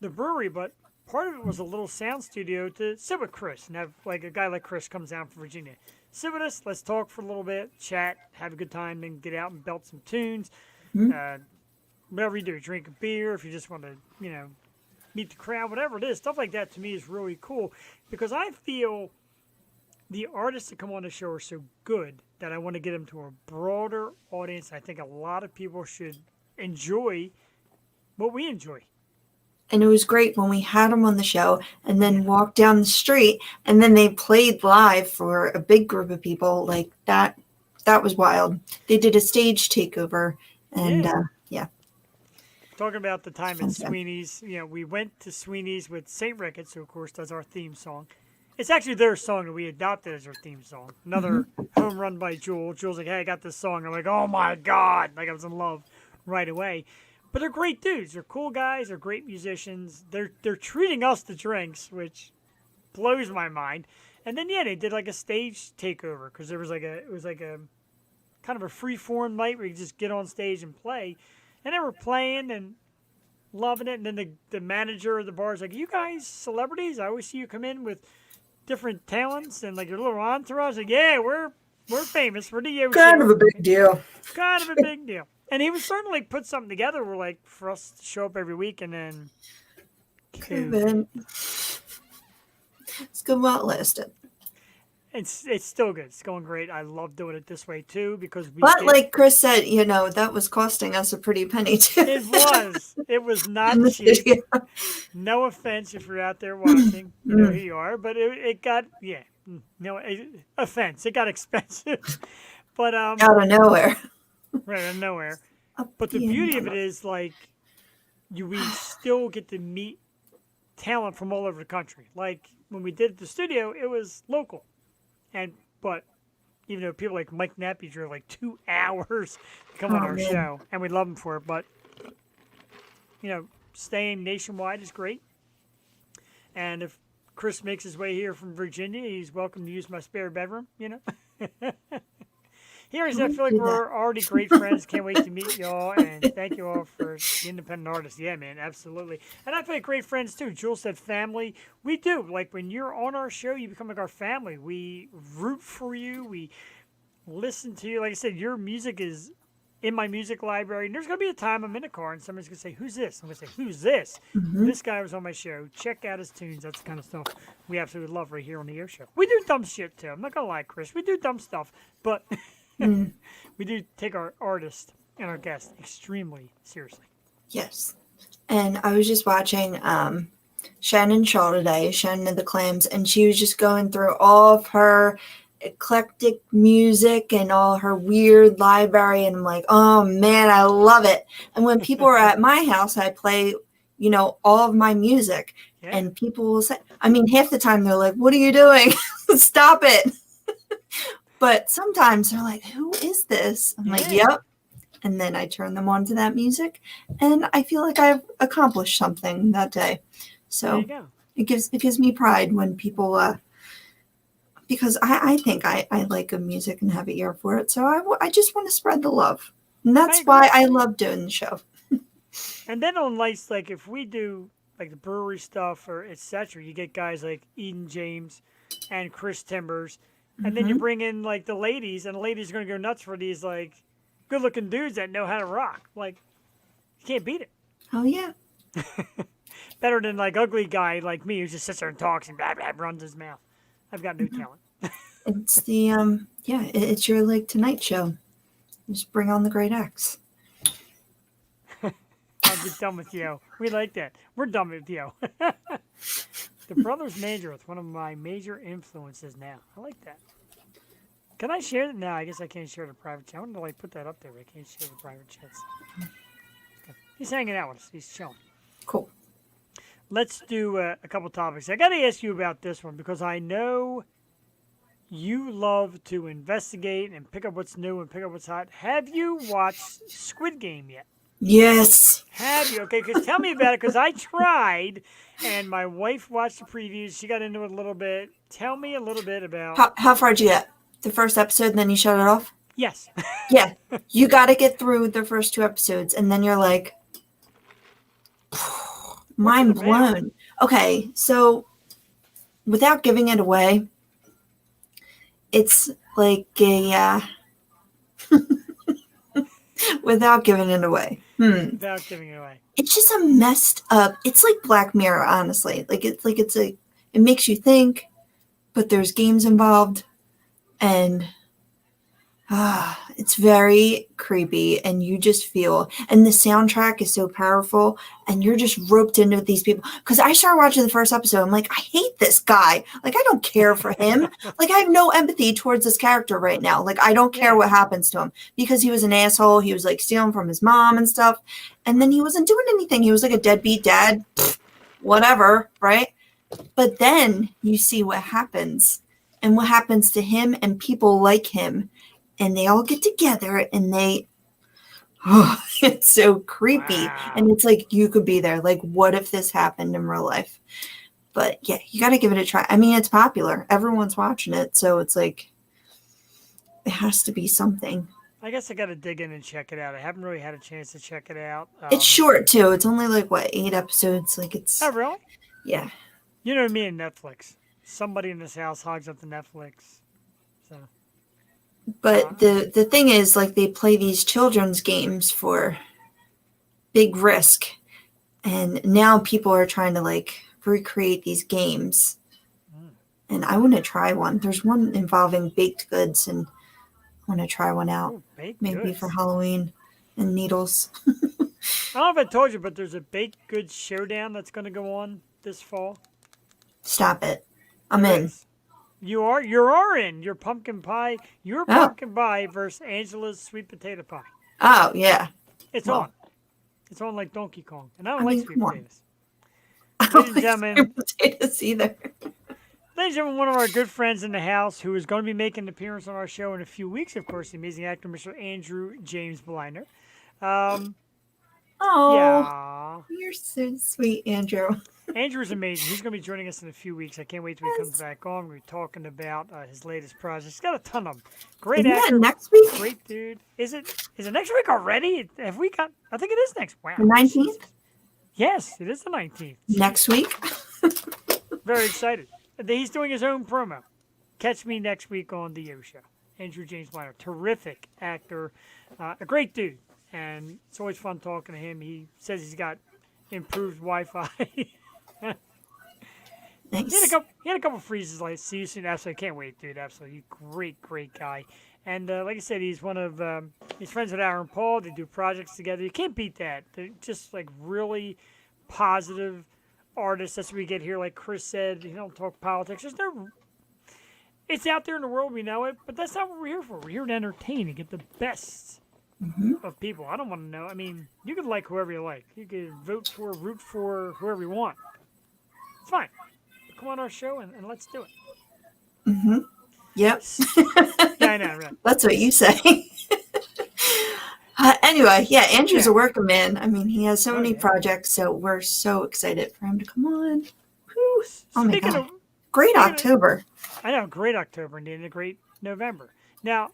the brewery, but part of it was a little sound studio to sit with Chris and have like a guy like Chris comes down from Virginia. Sit with us, let's talk for a little bit, chat, have a good time, then get out and belt some tunes. Whatever you do, drink a beer, if you just want to, meet the crowd, whatever it is, stuff like that to me is really cool because I feel the artists that come on the show are so good that I want to get them to a broader audience. I think a lot of people should enjoy what we enjoy. And it was great when we had them on the show and then walked down the street and then they played live for a big group of people. Like that was wild. They did a stage takeover and yeah. Talking about the time at Sweeney's, we went to Sweeney's with St. Ricketts, who of course does our theme song. It's actually their song that we adopted as our theme song. Another home run by Jewel. Jewel's like, hey, I got this song. I'm like, oh my God. Like I was in love right away. But they're great dudes. They're cool guys. They're great musicians. They're treating us to drinks, which blows my mind. And then they did like a stage takeover because it was like a kind of a free form night where you just get on stage and play. And they were playing and loving it. And then the manager of the bar is like, you guys celebrities? I always see you come in with different talents and like your little entourage. Like, yeah, we're famous. We're the Yo Kind Show. of a big deal. Kind of a big deal. And he was starting to like put something together where like for us to show up every week and then Kevin. It's good while it lasted. It's still good. It's going great. I love doing it this way too because like Chris said, that was costing us a pretty penny too. It was not cheap. No offense if you're out there watching, you know who you are, but it got offense. It got expensive, but out of nowhere. Right out of nowhere. But the beauty of it is like we still get to meet talent from all over the country. Like when we did the studio, it was local. But even though people like Mike Nappy drove like 2 hours to come on our show, and we love him for it, but staying nationwide is great. And if Chris makes his way here from Virginia, he's welcome to use my spare bedroom. Here is I feel like we're already great friends. Can't wait to meet y'all, and thank you all for the independent artists. Yeah, man, absolutely. And I feel like great friends too. Jules said family. We do. Like when you're on our show, you become like our family. We root for you. We listen to you. Like I said, your music is in my music library. And there's gonna be a time I'm in a car and somebody's gonna say, "Who's this?" I'm gonna say, "Who's this?" This guy was on my show. Check out his tunes. That's the kind of stuff we absolutely love right here on the Yo Show. We do dumb shit too. I'm not gonna lie, Chris. We do dumb stuff, but. We do take our artists and our guests extremely seriously. Yes. And I was just watching Shannon Shaw today, Shannon of the Clams, and she was just going through all of her eclectic music and all her weird library, and I'm like, oh man, I love it. And when people are at my house, I play, all of my music, Yeah. and people will say, I mean, half the time they're like, what are you doing? Stop it. But sometimes they're like, who is this? I'm like, Yeah. yep. And then I turn them on to that music, and I feel like I've accomplished something that day. There you So go. it gives me pride when people, because I think I like good music and have an ear for it. So I just want to spread the love. And that's agree. why I love doing the show. And then on lights, like if we do like the brewery stuff or etc., you get guys like Eden James and Chris Timbers, and then you Mhm. bring in like the ladies, and the ladies are gonna go nuts for these like good-looking dudes that know how to rock. Like you can't beat it. Oh, yeah. Better than like ugly guy like me who just sits there and talks and blah blah runs his mouth. I've got no talent. It's the, it's your like Tonight Show. Just bring on the great acts. I'll be done with you. We like that. We're done with you. The Brothers Mandrith, one of my major influences now. I like that. Can I share it? No, I guess I can't share the private chat. I wanted to like put that up there, but I can't share the private chats. He's hanging out with us. He's chilling. Cool. Let's do a couple topics. I got to ask you about this one because I know you love to investigate and pick up what's new and pick up what's hot. Have you watched Squid Game yet? Yes. Have you? Okay, because tell me about it. Because I tried, and my wife watched the previews. She got into it a little bit. Tell me a little bit about. How far did you get? The first episode, and then you shut it off? Yes. Yeah. You got to get through the first 2 episodes, and then you're like, mind it about? blown. Okay, so without giving it away, it's like a without giving it away. Without giving it away. It's just a messed up. It's like Black Mirror, honestly. It makes you think, but there's games involved, and it's very creepy, and you just feel, and the soundtrack is so powerful, and you're just roped into these people. Because I started watching the first episode, I'm like, I hate this guy. Like, I don't care for him. Like, I have no empathy towards this character right now. Like, I don't care what happens to him, because he was an asshole. He was like stealing from his mom and stuff, and then he wasn't doing anything. He was like a deadbeat dad, whatever, right? But then you see what happens, and what happens to him and people like him. And they all get together, and it's so creepy. Wow. And it's like, you could be there. Like, what if this happened in real life? But yeah, you got to give it a try. I mean, it's popular. Everyone's watching it. So it's like, it has to be something. I guess I got to dig in and check it out. I haven't really had a chance to check it out. It's short too. It's only like, 8 episodes? Like, it's, Oh, really? yeah. You know me and Netflix. Somebody in this house hogs up the Netflix. So. But the thing is, like, they play these children's games for big risk. And now people are trying to, like, recreate these games. And I want to try one. There's one involving baked goods, and I want to try one out. Ooh, baked Maybe goods. for Halloween, and needles. I don't know if I told you, but there's a baked goods showdown that's going to go on this fall. Stop it. I'm There in. is. You are in. Your pumpkin pie versus Angela's sweet potato pie. Oh, yeah. It's Well, on. It's on like Donkey Kong. And I don't I like mean, sweet come on. potatoes. I don't Ladies and like gentlemen. sweet potatoes either. Ladies and gentlemen, one of our good friends in the house who is going to be making an appearance on our show in a few weeks, of course, the amazing actor, Mr. Andrew James Bliner. Oh, Yeah. you're so sweet, Andrew. Andrew's amazing. He's going to be joining us in a few weeks. I can't wait till he comes back on. We're talking about his latest project. He's got a ton of them. Great Isn't actor. that next week? Great dude. Is it next week already? Have we got? I think it is next. Wow. The 19th? Yes, it is the 19th. Next week? Very excited. He's doing his own promo. Catch me next week on the Yo Show. Andrew James Bliner, terrific actor, a great dude, and it's always fun talking to him. He says he's got improved Wi-Fi. Nice. He had a couple freezes. Like, see you soon. Absolutely, can't wait, dude. Absolutely, great guy. And like I said, he's one of he's friends with Aaron Paul. They do projects together. You can't beat that. They're just like really positive artists. That's what we get here. Like Chris said, you don't talk politics. It's out there in the world, we know it, but that's not what we're here for. We're here to entertain and get the best of people. I don't want to know. I mean, you could like whoever you like. You could root for whoever you want. It's fine. But come on our show and let's do it. Yep. Yeah, I know, right? That's what you say. Anyway, yeah, Andrew's Yeah. a working man. I mean, he has so many yeah. projects, so we're so excited for him to come on. Whew. Oh my Speaking God. of, Great speaking of- October. I know, great October and a great November. Now,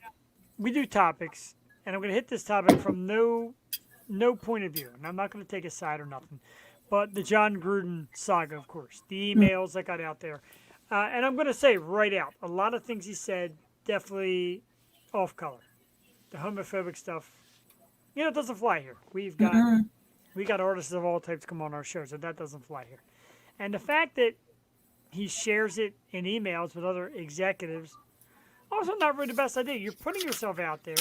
we do topics, and I'm going to hit this topic from no point of view, and I'm not going to take a side or nothing. But the John Gruden saga, of course, the emails that got out there, and I'm going to say right out, a lot of things he said definitely off color. The homophobic stuff, it doesn't fly here. We got artists of all types come on our show, so that doesn't fly here. And the fact that he shares it in emails with other executives, also not really the best idea. You're putting yourself out there,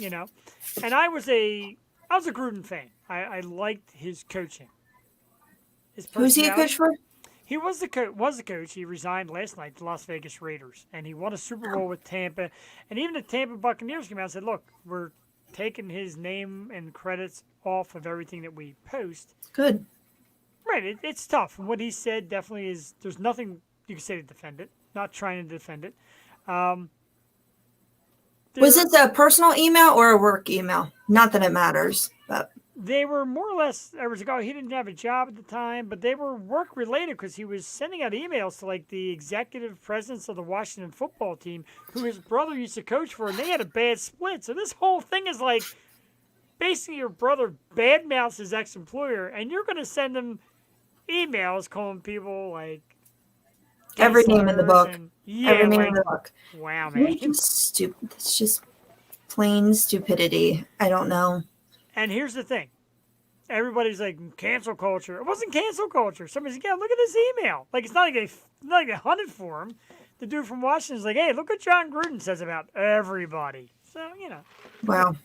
And I was a Gruden fan. I liked his coaching. Who's he a coach for? He was the coach. He resigned last night to Las Vegas Raiders, and he won a Super Bowl with Tampa. And even the Tampa Buccaneers came out and said, "Look, we're taking his name and credits off of everything that we post." Good. Right, it's tough. And what he said definitely is there's nothing you can say to defend it. Not trying to defend it. Was it a personal email or a work email? Not that it matters, but They were more or less, I was he didn't have a job at the time, but they were work related because he was sending out emails to like the executive presidents of the Washington football team who his brother used to coach for, and they had a bad split. So this whole thing is like basically your brother badmouths his ex-employer, and you're going to send him emails calling people like every name in the book. Every name in the book. Wow, man. It's just stupid. It's just plain stupidity. I don't know. And here's the thing. Everybody's like, cancel culture. It wasn't cancel culture. Somebody's like, yeah, look at this email. Like, it's not like they hunted for him. The dude from Washington's like, hey, look what John Gruden says about everybody. So, Wow.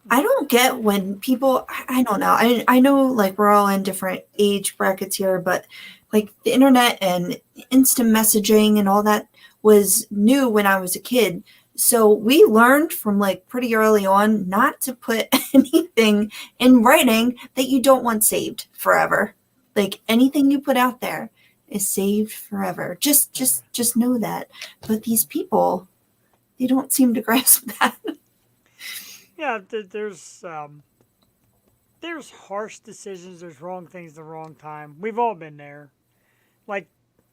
I don't get when people, I don't know. I know like we're all in different age brackets here, but like the internet and instant messaging and all that was new when I was a kid. So we learned from like pretty early on not to put anything in writing that you don't want saved forever. Like anything you put out there is saved forever. Just know that. But these people, they don't seem to grasp that. yeah, there's harsh decisions. There's wrong things at the wrong time. We've all been there. Like,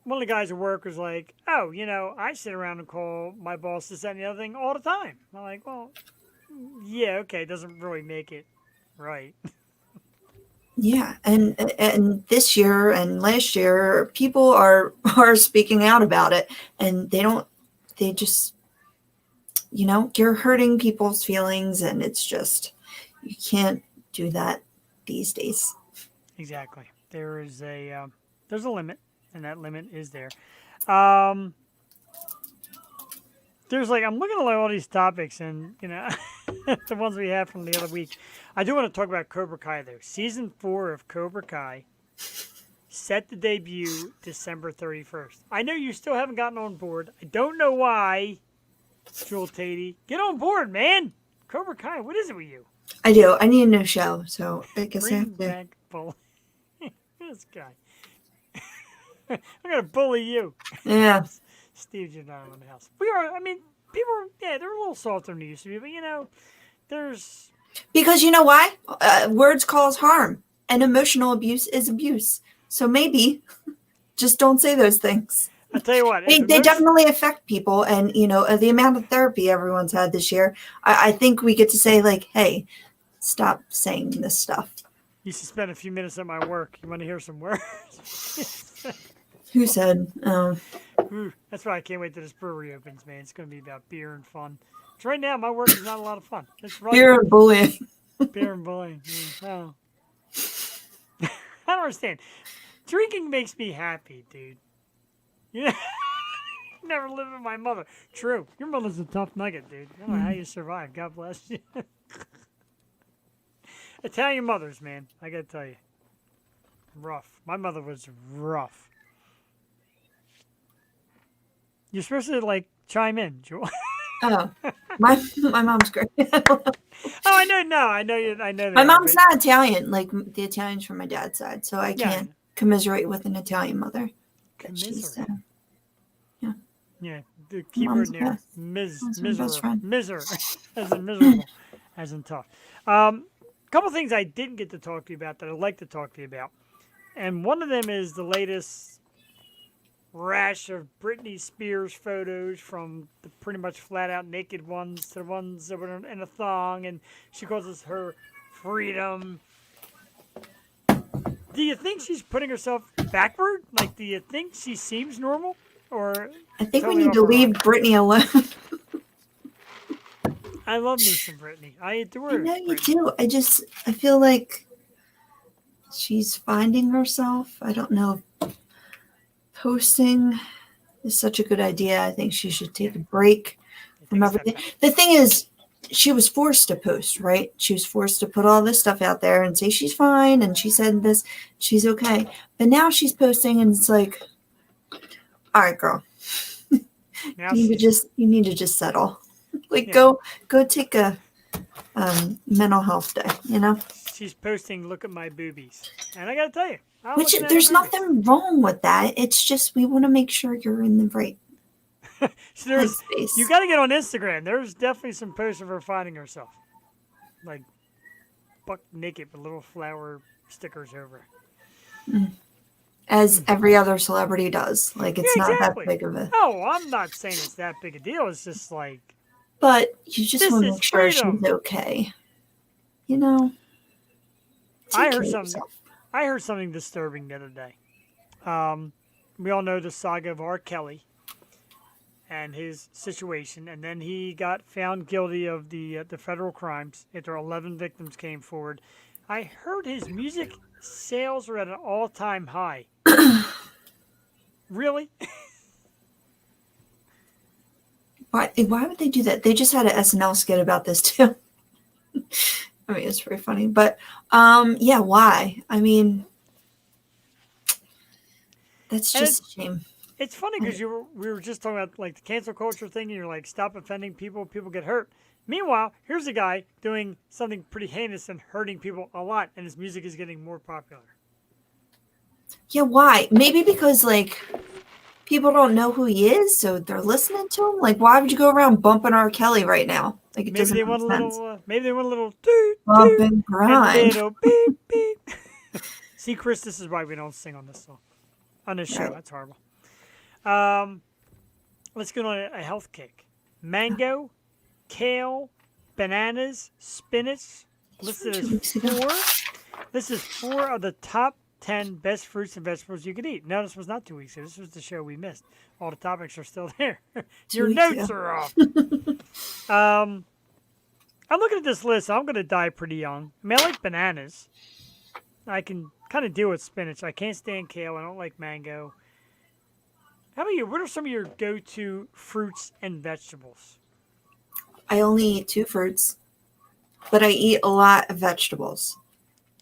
one of the guys at work was like, oh, I sit around and call my boss this, that, and the other thing all the time. I'm like, well, yeah, okay, it doesn't really make it right. Yeah, and this year and last year, people are speaking out about it, and they just, you're hurting people's feelings, and it's just, you can't do that these days. Exactly. There's a limit, and that limit is there. There's like, I'm looking at like all these topics, and the ones we have from the other week. I do want to talk about Cobra Kai though. Season 4 of Cobra Kai set to debut December 31st. I know you still haven't gotten on board. I don't know why. Jewel Tatey, get on board, man. Cobra Kai, what is it with you? I do. I need a new show, so I guess I Bring have to. back bully. This guy. I'm gonna bully you. Yeah. Steve, you're not in the house. We are. I mean, people. Yeah, they're a little softer than they used to be, but there's. Because you know why? Words cause harm, and emotional abuse is abuse. So maybe just don't say those things. I'll tell you what. They definitely affect people, and the amount of therapy everyone's had this year. I think we get to say like, hey, stop saying this stuff. Used to spend a few minutes at my work. You want to hear some words? Who said? Ooh, that's why I can't wait till this brewery opens, man. It's going to be about beer and fun. 'Cause right now, my work is not a lot of fun. It's right. Beer and bullying. Beer and bullying. Oh. I don't understand. Drinking makes me happy, dude. Never lived with my mother. True. Your mother's a tough nugget, dude. I don't know how you survive. God bless you. Italian mothers, man. I got to tell you. Rough. My mother was rough. You're supposed to like chime in, Jewel. Oh, my mom's great. Oh, I know. No, I know you. I know My that. mom's not Italian, like the Italians from my dad's side, so I Yeah, can't commiserate with an Italian mother. But she's, commiserate. yeah, Yeah, the my mom's keyword the there, best. Mom's my best friend. miser, as in miserable, as in tough. Couple things I didn't get to talk to you about that I'd like to talk to you about, and one of them is the latest rash of Britney Spears photos, from the pretty much flat out naked ones to the ones that were in a thong, and she calls this her freedom. Do you think she's putting herself backward? Like, do you think she seems normal? Or I think we totally need off to her leave rocker? Britney alone. I love me some Britney. I adore I know you Britney. do. I feel like she's finding herself. I don't know if posting is such a good idea. I think she should take a break I from take a step everything. back. The thing is, she was forced to post, right? She was forced to put all this stuff out there and say she's fine and she said this, she's okay. But now she's posting and it's like, all right, girl, Now you she's need to just settle. Like yeah, go take a mental health day, you know? she's posting. Look at my boobies, and I gotta tell you, I'm Which looking at her there's boobies. nothing wrong with that. It's just we want to make sure you're in the right So there's headspace. you got to get on Instagram. There's definitely some posts of her finding herself, like buck naked with little flower stickers over. As every other celebrity does. Like it's Yeah, not that exactly. big of a Oh, I'm not saying it's that big a deal. It's just like but you just this want to is make sure she's freedom. okay. You know? I Take heard care of something. yourself. I heard something disturbing the other day. We all know the saga of R. Kelly and his situation, and then he got found guilty of the federal crimes after 11 victims came forward. I heard his music sales are at an all-time high. Really? Why would they do that? They just had an SNL skit about this too. I mean, it's very funny. But yeah, why? I mean, that's And just a shame. it's funny because we were just talking about like the cancel culture thing, and you're like, stop offending people, people get hurt. Meanwhile, here's a guy doing something pretty heinous and hurting people a lot, and his music is getting more popular. Yeah, why? Maybe because like people don't know who he is, so they're listening to him. Like, why would you go around bumping R. Kelly right now? Like, it Maybe doesn't they make want a sense. little, maybe they want a little toot Bump toot and and grind. little beep beep. See, Chris, this is why we don't sing on this song, on this show. Right. That's horrible. Let's get on a health kick. Mango, kale, bananas, spinach. Listed as 2 weeks ago. 4. This is 4 of the top 10 best fruits and vegetables you could eat. No, this was not 2 weeks ago. This was the show we missed. All the topics are still there. Your weeks notes ago. are off. I'm looking at this list. I'm going to die pretty young. I mean, I like bananas. I can kind of deal with spinach. I can't stand kale. I don't like mango. How about you? What are some of your go-to fruits and vegetables? I only eat 2 fruits, but I eat a lot of vegetables.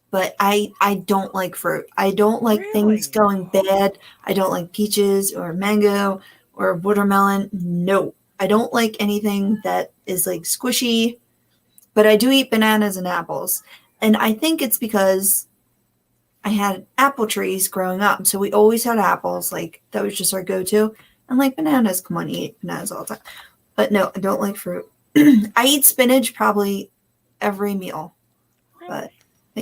But I don't like fruit. I don't like things Really? going bad. I don't like peaches or mango or watermelon. No. I don't like anything that is like squishy. But I do eat bananas and apples. And I think it's because I had apple trees growing up. So we always had apples. Like that was just our go-to. And like bananas, come on, you eat bananas all the time. But no, I don't like fruit. I eat spinach probably every meal. But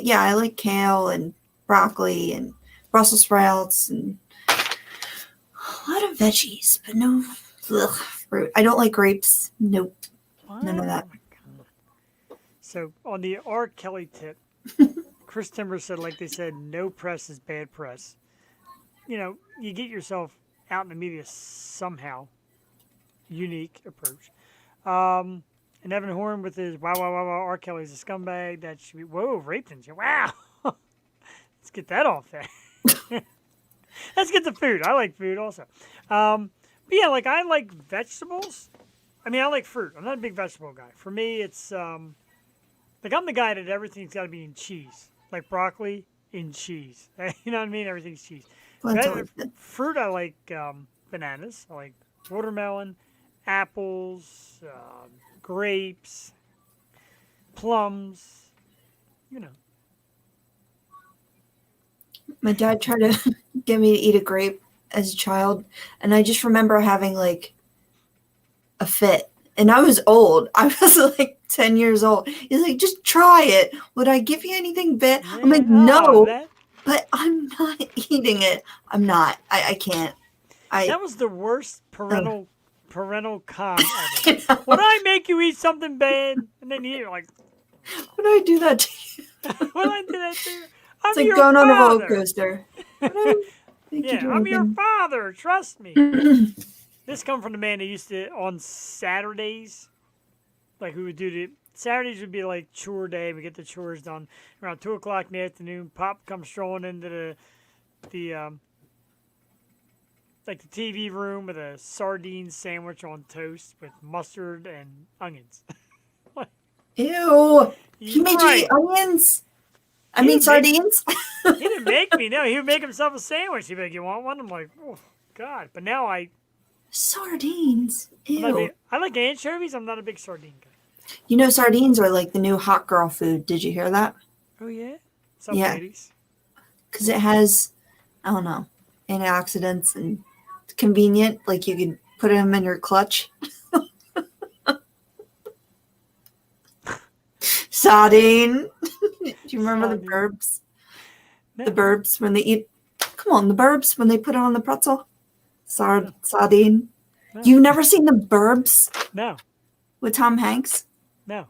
yeah, I like kale and broccoli and Brussels sprouts and a lot of veggies, but no fruit. I don't like grapes. Nope. What? None of that. Oh my God. So on the R. Kelly tip, Chris Timber said, like they said, no press is bad press. You know, you get yourself out in the media somehow. Unique approach. And Evan Horn with his wow, wow, wow, wow, R. Kelly's a scumbag. That should be, whoa, raped and shit. Wow. Let's get that off there. Let's get to food. I like food also. But yeah, like I like vegetables. I mean, I like fruit. I'm not a big vegetable guy. For me, it's like I'm the guy that everything's got to be in cheese. Like broccoli in cheese. You know what I mean? Everything's cheese. Well, that's always good. Fruit, I like bananas. I like watermelon, apples, grapes, plums. You know. My dad tried to get me to eat a grape as a child, and I just remember having like a fit. And I was old. I was like 10 years old. He's like, just try it. Would I give you anything bad? I'm like, Yeah, no, but I'm not eating it. I'm not. I can't. that was the worst parental com ever. Would I make you eat something bad? And then you're like, Would I do that to you? would I do that to you? I'm It's like your going on a roller father. coaster. Would I make you Yeah, do I'm your anything? father. Trust me. This come from the man that used to on Saturdays, like we would do the Saturdays would be like chore day. We get the chores done around 2 o'clock in the afternoon. Pop comes strolling into the like the TV room with a sardine sandwich on toast with mustard and onions. Ew. He made you Right. eat onions? I He mean, didn't make- sardines? He didn't make me. No, he would make himself a sandwich. He'd be like, "You want one?" I'm like, "Oh God!" But now Sardines. I'm not Ew. big, I like anchovies. I'm not a big sardine guy. You know, sardines are like the new hot girl food. Did you hear that? Oh yeah, some Yeah. ladies. Because it has, I don't know, antioxidants and it's convenient. Like you can put them in your clutch. Sardine. Do you remember the Sardine. Burbs? No. The Burbs when they eat. Come on, the Burbs when they put it on the pretzel. Sardine. No. You've never seen the Burbs No, with Tom Hanks? no.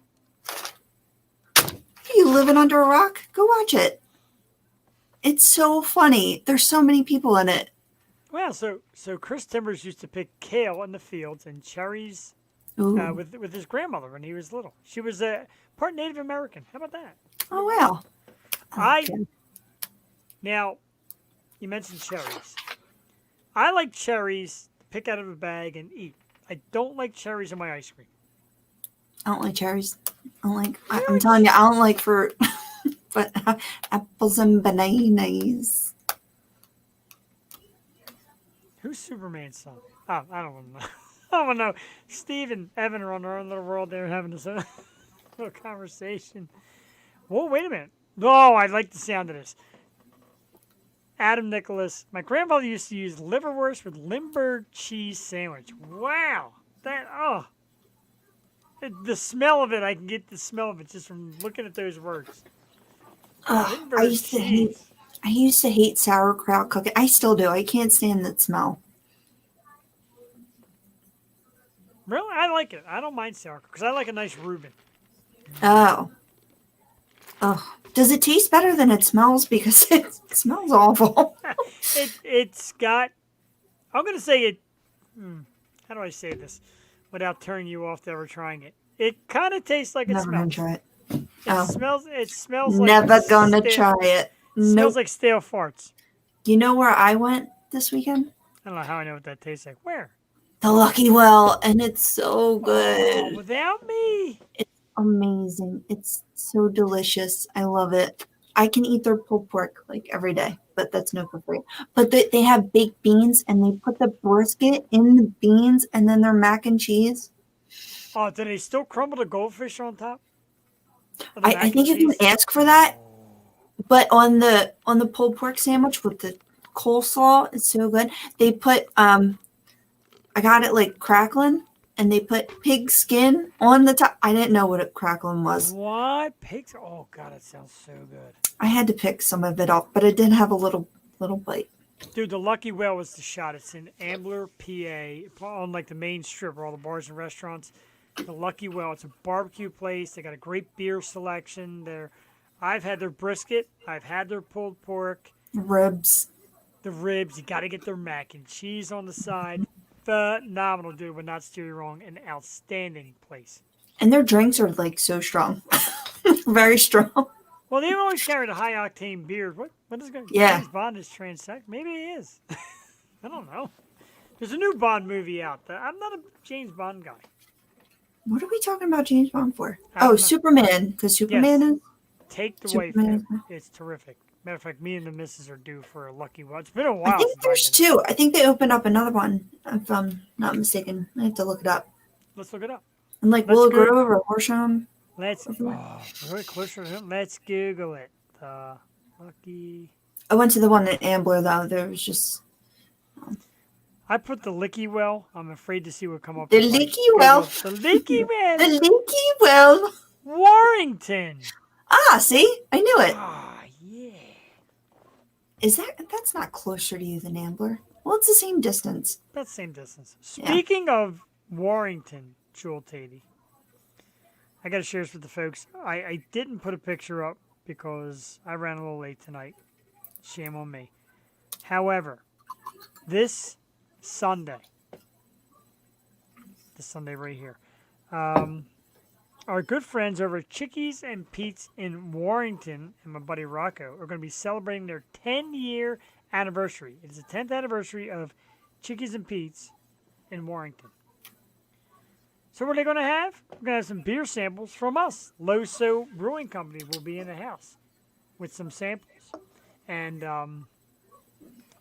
Are you living under a rock? Go watch it. It's so funny. There's so many people in it. Well, so Chris Timbers used to pick kale in the fields and cherries Ooh. with his grandmother when he was little. She was part Native American. How about that? Oh, wow. Okay. Now, you mentioned cherries. I like cherries to pick out of a bag and eat. I don't like cherries in my ice cream. I don't like cherries. I'm telling you, I don't like fruit. But apples and bananas. Who's Superman's son? Oh, I don't want to know. I don't want to know. Steve and Evan are on their own little world. They're having this little conversation. Whoa, wait a minute. Oh, I like the sound of this. Adam Nicholas. My grandfather used to use liverwurst with Limburg cheese sandwich. Wow. The smell of it, I can get the smell of it just from looking at those words. Ugh, Limburg I used to hate sauerkraut cooking. I still do. I can't stand that smell. Really? I like it. I don't mind sauerkraut because I like a nice Reuben. Oh. Oh. Does it taste better than it smells? Because it smells awful. It's got, I'm going to say it, how do I say this without turning you off to ever trying it? It kind of tastes like it Never gonna smells. try it. Oh. It smells like Never gonna stale, try it. smells Nope. like stale farts. You know where I went this weekend? I don't know how I know what that tastes like. Where? The Lucky Well, and it's so Oh, good. without me. Amazing. It's so delicious. I love it. I can eat their pulled pork like every day, but that's no good for you. But they have baked beans and they put the brisket in the beans and then their mac and cheese. Oh, do they still crumble the goldfish on top? Of the mac I and think you can cheese? ask for that, but on the pulled pork sandwich with the coleslaw, it's so good. They put I got it like crackling, and they put pig skin on the top. I didn't know what a crackling was. What? Pigs? Oh, God, it sounds so good. I had to pick some of it off, but it did have a little bite. Dude, the Lucky Well was the shot. It's in Ambler, PA, on like the main strip where all the bars and restaurants. The Lucky Well. It's a barbecue place. They got a great beer selection there. I've had their brisket. I've had their pulled pork. Ribs. The ribs. You got to get their mac and cheese on the side. Phenomenal, dude. Would not steer you wrong. An outstanding place. And their drinks are like so strong. Very strong. Well, they always carry the high octane beer. What is going? Yeah. James Bond is transsexual. Maybe he is. I don't know. There's a new Bond movie out. I'm not a James Bond guy. What are we talking about James Bond for? I don't Oh, know. Superman. Because Superman is. Take the wife Superman. there. It's terrific. Matter of fact, me and the missus are due for a lucky one. It's been a I while. think since there's I've been. two. I think they opened up another one, if I'm not mistaken. I have to look it up. Let's look it up. And like Let's Willow go. Grove or Horsham. Let's. Oh, really closer to him. Let's Google it. Lucky. I went to the one in Ambler though. There was just I put the Licky Well. I'm afraid to see what come up. the if I leaky well. Google The Licky Well. The leaky well. Warrington. Ah, see, I knew it. Ah, yeah. Is that's not closer to you than Ambler? Well, it's the same distance. That's the same distance. Yeah. Speaking of Warrington, Jewel Tatey, I got to share this with the folks. I didn't put a picture up because I ran a little late tonight. Shame on me. However, this Sunday right here, our good friends over at Chickies and Pete's in Warrington and my buddy Rocco are going to be celebrating their 10-year anniversary. It is the 10th anniversary of Chickies and Pete's in Warrington. So what are they going to have? We're going to have some beer samples from us. Loso Brewing Company will be in the house with some samples. And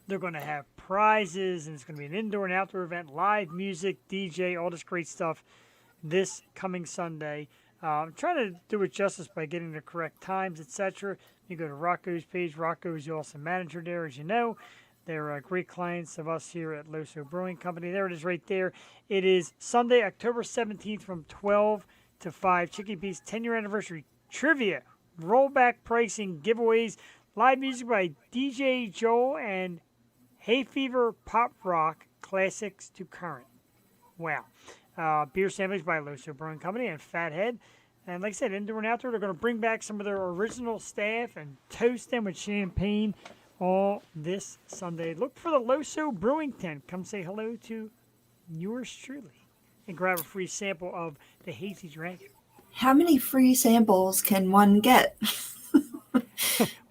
they're going to have prizes, and it's going to be an indoor and outdoor event, live music, DJ, all this great stuff this coming Sunday. I'm trying to do it justice by getting the correct times, etc. You go to Rocco's page. Rocco is the awesome manager there, as you know. They're great clients of us here at Loso Brewing Company. There it is right there. It is Sunday, October 17th from 12 to 5. Chicky Pete's 10-year anniversary trivia, rollback pricing, giveaways, live music by DJ Joel, and Hay Fever Pop Rock classics to current. Wow. Beer samplings by Loso Brewing Company and Fathead. And like I said, indoor and outdoor, they're going to bring back some of their original staff and toast them with champagne all this Sunday. Look for the Loso Brewing Tent. Come say hello to yours truly and grab a free sample of the Hazy Dragon. How many free samples can one get?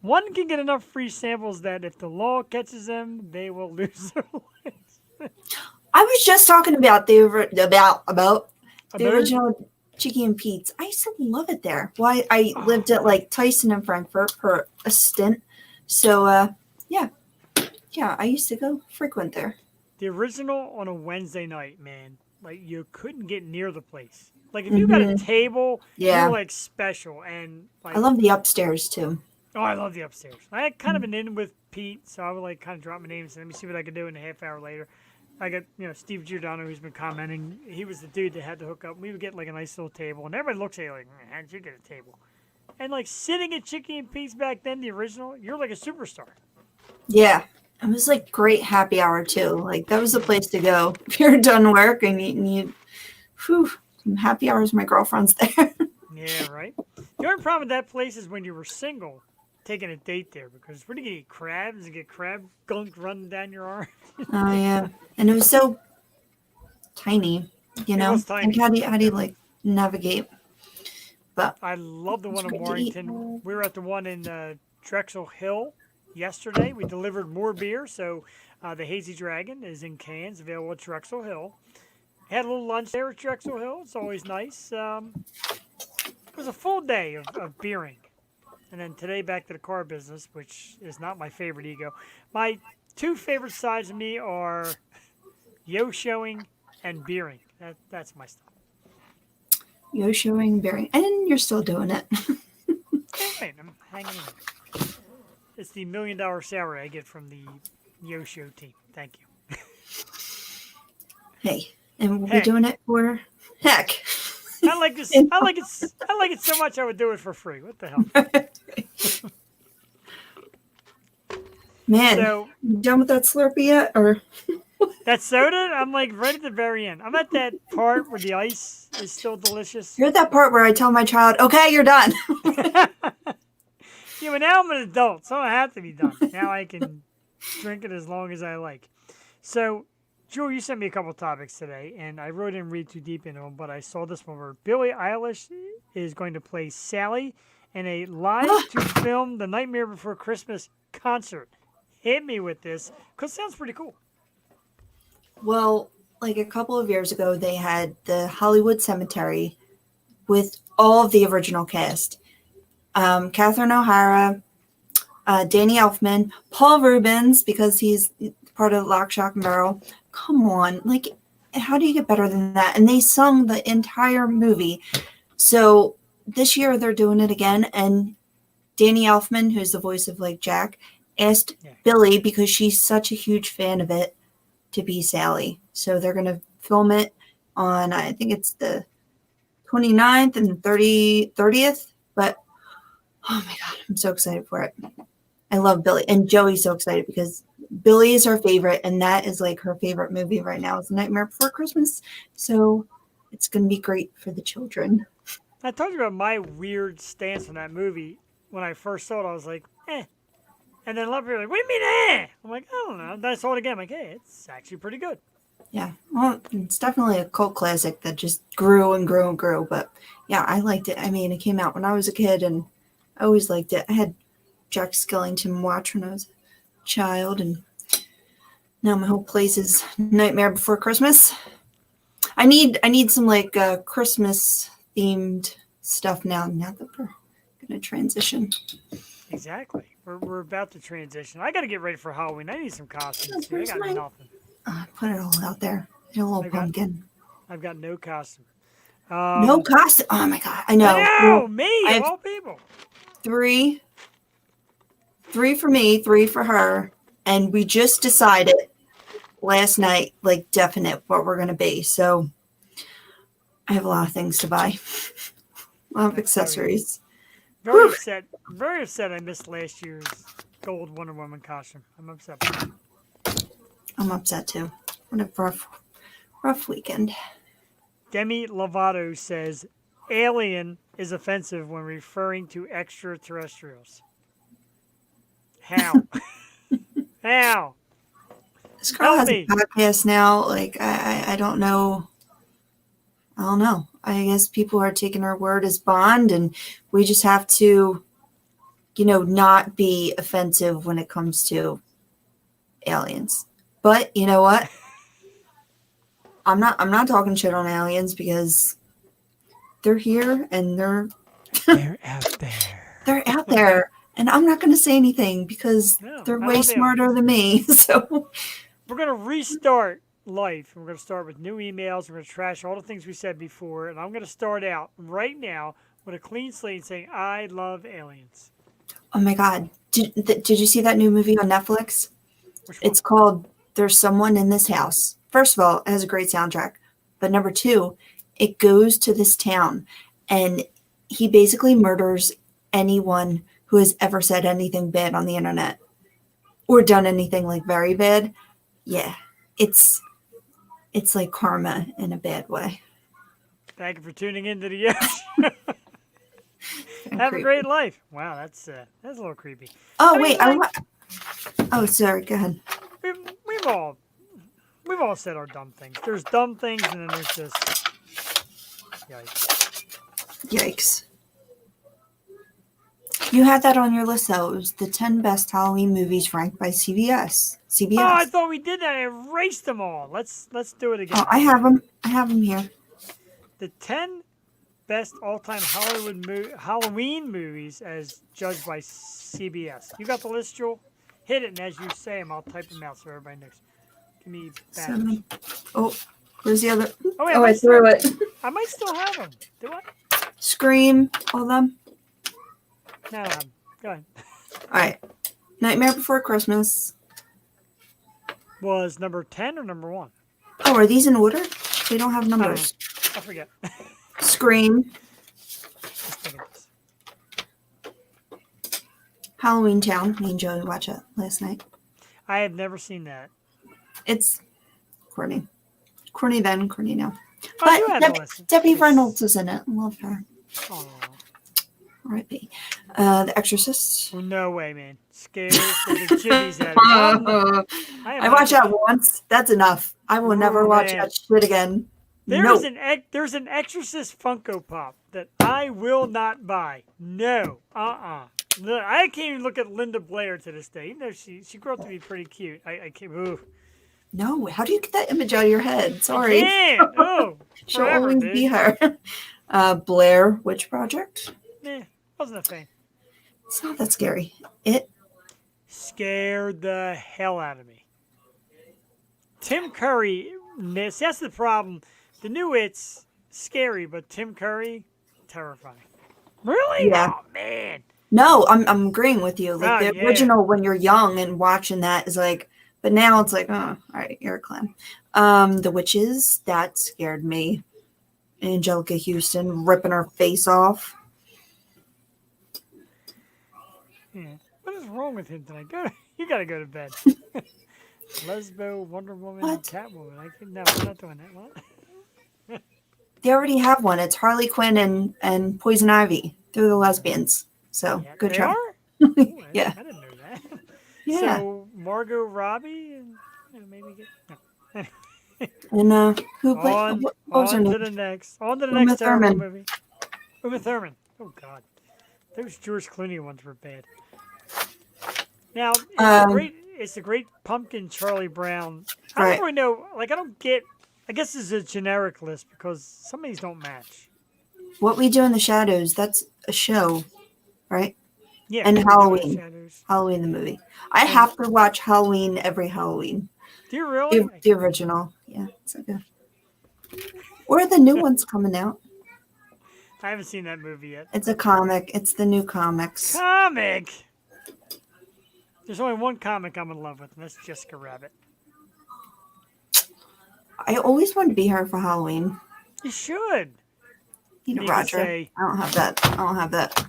One can get enough free samples that if the law catches them, they will lose their lives. I was just talking about the original Chicky and Pete's. I used to love it there. Well, I lived at like Tyson and Frankfurt for a stint. So, yeah, I used to go frequent there. The original on a Wednesday night, man, like you couldn't get near the place. Like if you got a table, you're like special. And like, I love the upstairs too. Oh, I love the upstairs. I had kind of been in with Pete, so I would like kind of drop my name and say, let me see what I can do. And a half hour later, I got, Steve Giordano, who's been commenting. He was the dude that had to hook up. We would get like a nice little table, and everybody looks at you like, man, how'd you get a table? And like sitting at Chicky and Pete's back then, the original, you're like a superstar. Yeah, it was like great happy hour too. Like that was the place to go if you're done work and you some happy hours. My girlfriend's there. Yeah, right. The only problem with that place is when you were single, taking a date there, because what do you eat, crabs and get crab gunk running down your arm? Oh yeah, and it was so tiny, It was tiny. Like how do you like navigate? But I love the one in great to eat. Warrington. We were at the one in Drexel Hill yesterday. We delivered more beer, so the Hazy Dragon is in cans, available at Drexel Hill. Had a little lunch there at Drexel Hill. It's always nice. It was a full day of beering. And then today back to the car business, which is not my favorite ego. My two favorite sides of me are yo-showing and beering. That's my stuff. you're showing bearing, and you're still doing it. Hey, I'm hanging in. It's the $1 million salary I get from the Yo-Show team. Thank you. Hey, and we'll Hey. be doing it for heck. I like this. I like it so much I would do it for free. What the hell? Man, So you done with that Slurpee yet? Or that soda, I'm like right at the very end. I'm at that part where the ice is still delicious. you're at that part where I tell my child, "Okay, you're done." Yeah, but now I'm an adult, so I don't have to be done. Now I can drink it as long as I like. So, Jewel, you sent me a couple topics today, and I really didn't read too deep into them, but I saw this one where Billie Eilish is going to play Sally in a live-to-film The Nightmare Before Christmas concert. Hit me with this, because it sounds pretty cool. Well, like a couple of years ago, they had the Hollywood Cemetery with all of the original cast. Catherine O'Hara, Danny Elfman, Paul Rubens, because he's part of Lock, Shock, and Barrel. Come on, like, how do you get better than that? And they sung the entire movie. So this year they're doing it again, and Danny Elfman, who's the voice of like Jack, asked Billy, because she's such a huge fan of it, to be Sally. So they're gonna film it on, I think it's the 29th and 30th. But oh my god, I'm so excited for it. I love Billy, and Joey's so excited because Billy is her favorite, and that is like her favorite movie right now is Nightmare Before Christmas. So it's gonna be great for the children. I told you about my weird stance on that movie. When I first saw it, I was like, eh. And then a lot of people were like, what do you mean, eh? I'm like, I don't know. Then I saw it again. I'm like, hey, it's actually pretty good. Yeah, well, it's definitely a cult classic that just grew and grew and grew. But yeah, I liked it. I mean, it came out when I was a kid, and I always liked it. I had Jack Skellington watch when I was a child, and now my whole place is Nightmare Before Christmas. I need some like Christmas themed stuff now. Now that we're gonna transition. Exactly. We're about to transition. I got to get ready for Halloween. I need some costumes. I got nothing. Put it all out there. Get a little pumpkin. I've got no costume. No costume. Oh my god! I know. I know, me of all people. Three for me, 3 for her, and we just decided last night, like definite what we're gonna be. So I have a lot of things to buy. A lot of accessories. Very upset. Very upset. I missed last year's gold Wonder Woman costume. I'm upset. I'm upset too. What a rough weekend. Demi Lovato says alien is offensive when referring to extraterrestrials. How? How? This girl Help has me. a podcast now. Like I don't know. I don't know. I guess people are taking her word as bond, and we just have to, not be offensive when it comes to aliens. But you know what? I'm not talking shit on aliens because they're here and they're out there. They're out there, and I'm not going to say anything because No, they're I way love smarter than me. So We're going to restart life. We're going to start with new emails. We're going to trash all the things we said before. And I'm going to start out right now with a clean slate saying, I love aliens. oh my god, did you see that new movie on Netflix? Which one? It's called There's Someone in This House. First of all, it has a great soundtrack. But number 2, it goes to this town, and he basically murders anyone who has ever said anything bad on the internet or done anything like very bad. Yeah, it's like karma in a bad way. Thank you for tuning into the show. Have a great life. Wow, that's a little creepy. Oh, I mean, wait. like- Oh, sorry. Go ahead. We've all said our dumb things. There's dumb things, and then there's just yikes. Yikes. You had that on your list, though. It was the 10 best Halloween movies ranked by CBS. Oh, I thought we did that. I erased them all. Let's do it again. Oh, I have them. I have them here. The 10 best all-time Halloween movies as judged by CBS. You got the list, Joel? Hit it, and as you say them, I'll type them out so everybody knows. Give me back. Oh, where's the other? Oh, wait, I threw it. I might still have them. Do I? Scream, all of them. No, go ahead. All right. Nightmare Before Christmas. Was number 10 or number 1? Oh, are these in order? They don't have numbers. I forget. Scream. Let's think of this. Halloween Town. Me and Joey watched it last night. I have never seen that. It's corny. Corny then, corny now. Oh, you But had to listen. Debbie Reynolds is in it. I love her. Aw. R.I.P. The Exorcist. Well, no way, man. Scared to the jimmies out of it. I watched that once. That's enough. I will never watch man. that shit again. There's Nope. there's an Exorcist Funko Pop that I will not buy. No. No, I can't even look at Linda Blair to this day. Even though she grew up to be pretty cute. I can't. Ooh. No, how do you get that image out of your head? Sorry. Man, oh, She'll forever, always dude. be her. Blair Witch Project. Wasn't a fan. It's not that scary. It. Scared the hell out of me. Tim Curry, that's the problem. The new It's scary, but Tim Curry, terrifying. Really? Yeah. Oh, man. No, I'm agreeing with you. Like Oh, the yeah. original, when you're young and watching that, is like, but now it's like, oh, all right, you're a clown. The witches, that scared me. Angelica Houston ripping her face off. Yeah. What is wrong with him tonight? You got to go to bed. Lesbo, Wonder Woman, What? Catwoman. No, we're not doing that. What? They already have one. It's Harley Quinn and Poison Ivy. They're the lesbians. So Yeah, good they job. are? Ooh, Yeah. I didn't know that. Yeah. So Margot Robbie and maybe get no. And who played? On, What was her on to name? the next. On to the Uma next terrible Thurman. movie. Uma Thurman. Oh God, those George Clooney ones were bad. Now it's the great pumpkin Charlie Brown. I Right. don't really know. Like I don't get. I guess it's a generic list because some of these don't match. What We Do in the Shadows. That's a show, right? Yeah. And What We Do in the Halloween. Shadows. Halloween the movie. I have to watch Halloween every Halloween. Do you really? The original. Yeah, it's so good. Or the new one's coming out. I haven't seen that movie yet. It's a comic. It's the new comics. Comic. There's only one comic I'm in love with, and that's Jessica Rabbit. I always wanted to be her for Halloween. You should. You know, You could Roger. say- I don't have that. I don't have that.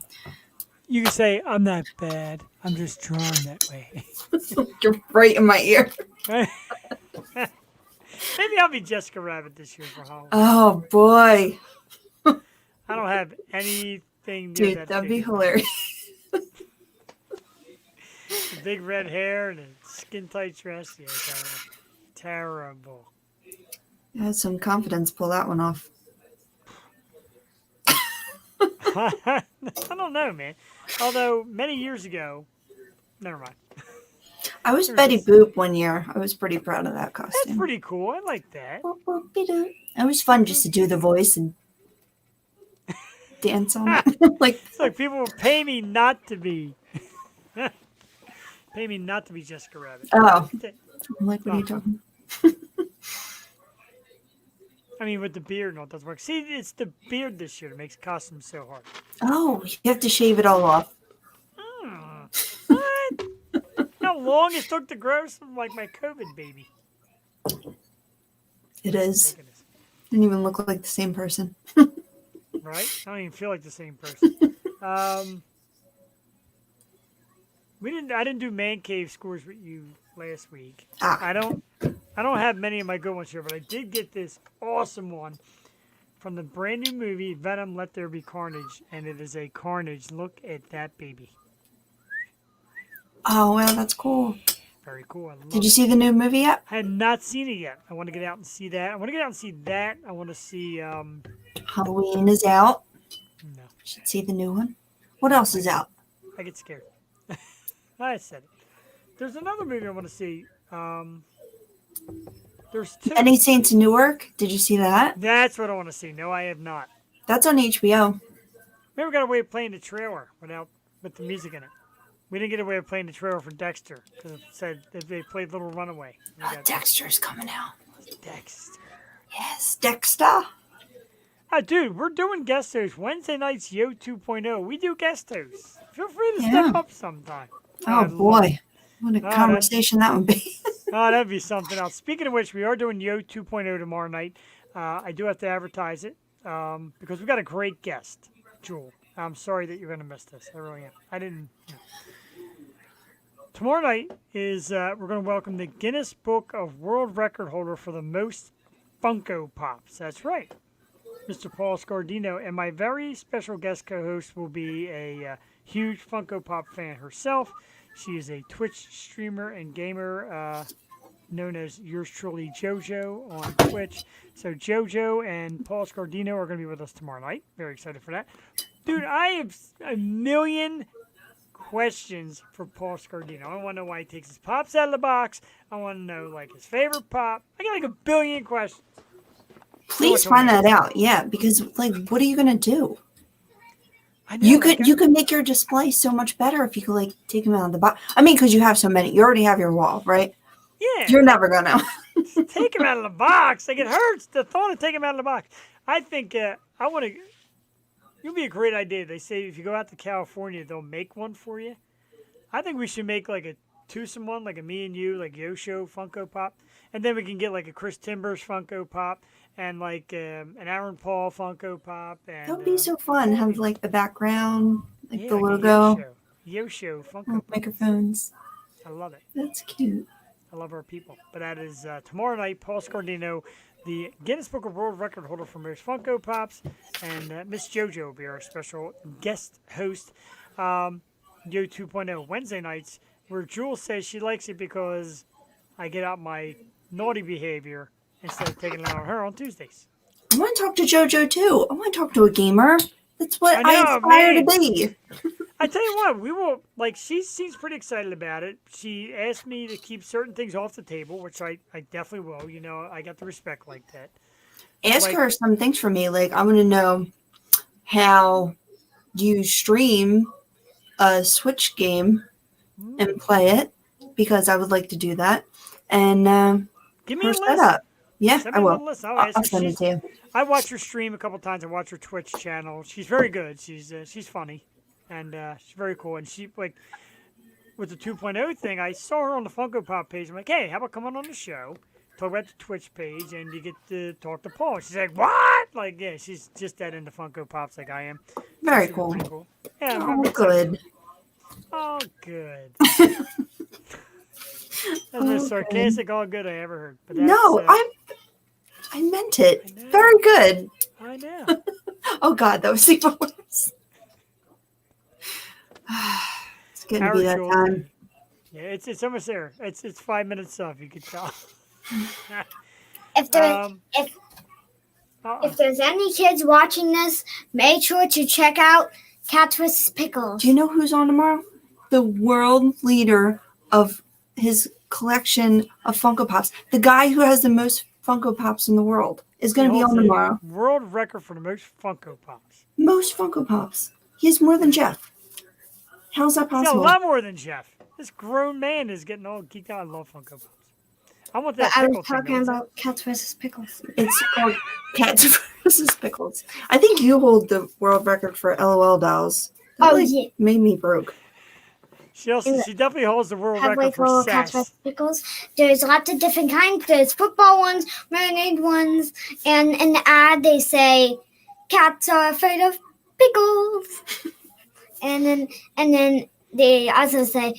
You can say, I'm not bad. I'm just drawn that way. You're right in my ear. Maybe I'll be Jessica Rabbit this year for Halloween. Oh boy, I don't have anything near dude, that that'd be big. hilarious. The big red hair and a skin tight dress. Yeah, terrible. I had some confidence. Pull that one off. I don't know, man. Although many years ago, never mind. I was Betty Boop one year. I was pretty proud of that That's costume. pretty cool. I like that. It was fun just to do the voice and dance on it. Like, It's like people will pay me not to be. Pay me not to be Jessica Rabbit. oh, I'm like, what are you talking? I mean, with the beard and all, it doesn't work. See, it's the beard this year that makes costumes so hard. Oh, you have to shave it all off. What? How long it took to grow some like my COVID baby. It is. Goodness. Didn't even look like the same person. Right? I don't even feel like the same person. I didn't do man cave scores with you last week. Ah. I don't have many of my good ones here, but I did get this awesome one from the brand new movie Venom: Let There Be Carnage, and it is a carnage. Look at that baby. Oh, well, that's cool. Very cool. I love Did you it. see the new movie yet? I have not seen it yet. I want to get out and see that. I want to get out and see that. I want to see Halloween is out. no. Should see the new one. What else is out? I get scared. I said it. There's another movie I want to see. There's two. Any Saints in Newark? Did you see that? That's what I want to see. No, I have not. That's on HBO. Maybe we got away with playing the trailer with the music in it. We didn't get away with playing the trailer for Dexter because it said that they played Little Runaway. We Oh, got Dexter's coming out. Dexter. Yes, Dexter. Dude, we're doing guest hosts Wednesday nights. Yo 2.0. We do guest hosts. Feel free to Yeah. step up sometime. Oh, I'd love boy. it. What a that's- conversation that would be. Oh, that'd be something else. Speaking of which, we are doing Yo 2.0 tomorrow night. I do have to advertise it because we've got a great guest, Jewel. I'm sorry that you're going to miss this. I really am. I didn't. Tomorrow night is we're going to welcome the Guinness Book of World Record holder for the most Funko Pops. That's right, Mr. Paul Scardino. And my very special guest co-host will be a huge Funko Pop fan herself. She is a Twitch streamer and gamer known as yours truly JoJo on Twitch. So JoJo and Paul Scardino are going to be with us tomorrow night. Very excited for that. Dude, I have a million questions for Paul Scardino. I want to know why he takes his pops out of the box. I want to know like his favorite pop. I got like a billion questions. Please find that out. Yeah, because, like, what are you going to do? I know, You like, could you could make your display so much better if you could like take them out of the box. I mean, because you have so many, you already have your wall, right? yeah, You're like, never gonna. take them out of the box. Like, it hurts the thought of taking them out of the box. I think I want to. It'll be a great idea. They say if you go out to California, they'll make one for you. I think we should make like a twosome one, like a me and you, like Yosho Funko Pop, and then we can get like a Chris Timbers Funko Pop and like an Aaron Paul Funko Pop. And That would be so fun. Have like the background, like yeah, the like a logo, Yosho Funko oh, Pop. microphones. I love it. That's cute. I love our people. But that is tomorrow night. Paul Scardino, the Guinness Book of World Record holder for most Funko Pops, and Miss JoJo will be our special guest host. Yo 2.0 Wednesday nights, where Jewel says she likes it because I get out my naughty behavior instead of taking it on her on Tuesdays. I want to talk to JoJo too. I want to talk to a gamer. That's what I I, know, aspire man. to be. I tell you what, we will, like, she seems pretty excited about it. She asked me to keep certain things off the table, which I definitely will. You know, I got the respect like that. Ask Like- her some things for me. Like, I want to know how you stream a Switch game and play it, because I would like to do that. And Give me her a list. setup. Yeah, Send me I a will. little list. I'll I'll ask her. send it She's- to you. I watch her stream a couple times. I watch her Twitch channel. She's very good. She's funny, and she's very cool. And she, like, with the 2.0 thing, I saw her on the Funko Pop page. I'm like, hey, how about coming on the show, talk about the Twitch page, and you get to talk to Paul. She's like, what? Like, yeah, she's just that into Funko Pops like I am. So Very she's cool. pretty Yeah, Oh, I'm excited. good. Oh, good. That's the Oh, most good. sarcastic all good I ever heard. But that's, No, I meant it. I know. Very good. I know. Oh God, that was even worse. It's getting to be that Our time. Yeah, it's almost there. It's 5 minutes up. You can tell. If there Uh-oh. if there's any kids watching this, make sure to check out Cats vs. Pickles. Do you know who's on tomorrow? The world leader of his collection of Funko Pops. The guy who has the most Funko Pops in the world is going to be He on holds a tomorrow. World record for the most Funko Pops. Most Funko Pops. He has more than Jeff. How's that He's got a possible? lot more than Jeff. This grown man is getting all geeked out. I love Funko Pops. I want that But I pickle was thing. talking though. about Cats vs. Pickles. It's called Cats versus Pickles. I think you hold the world record for LOL dolls. That, Oh, like, yeah. made me broke. She definitely holds the world Halfway record full for of Cats sass. vs. Pickles. There's lots of different kinds. There's football ones, marinade ones, and in the ad they say, "Cats are afraid of pickles," and then they also say,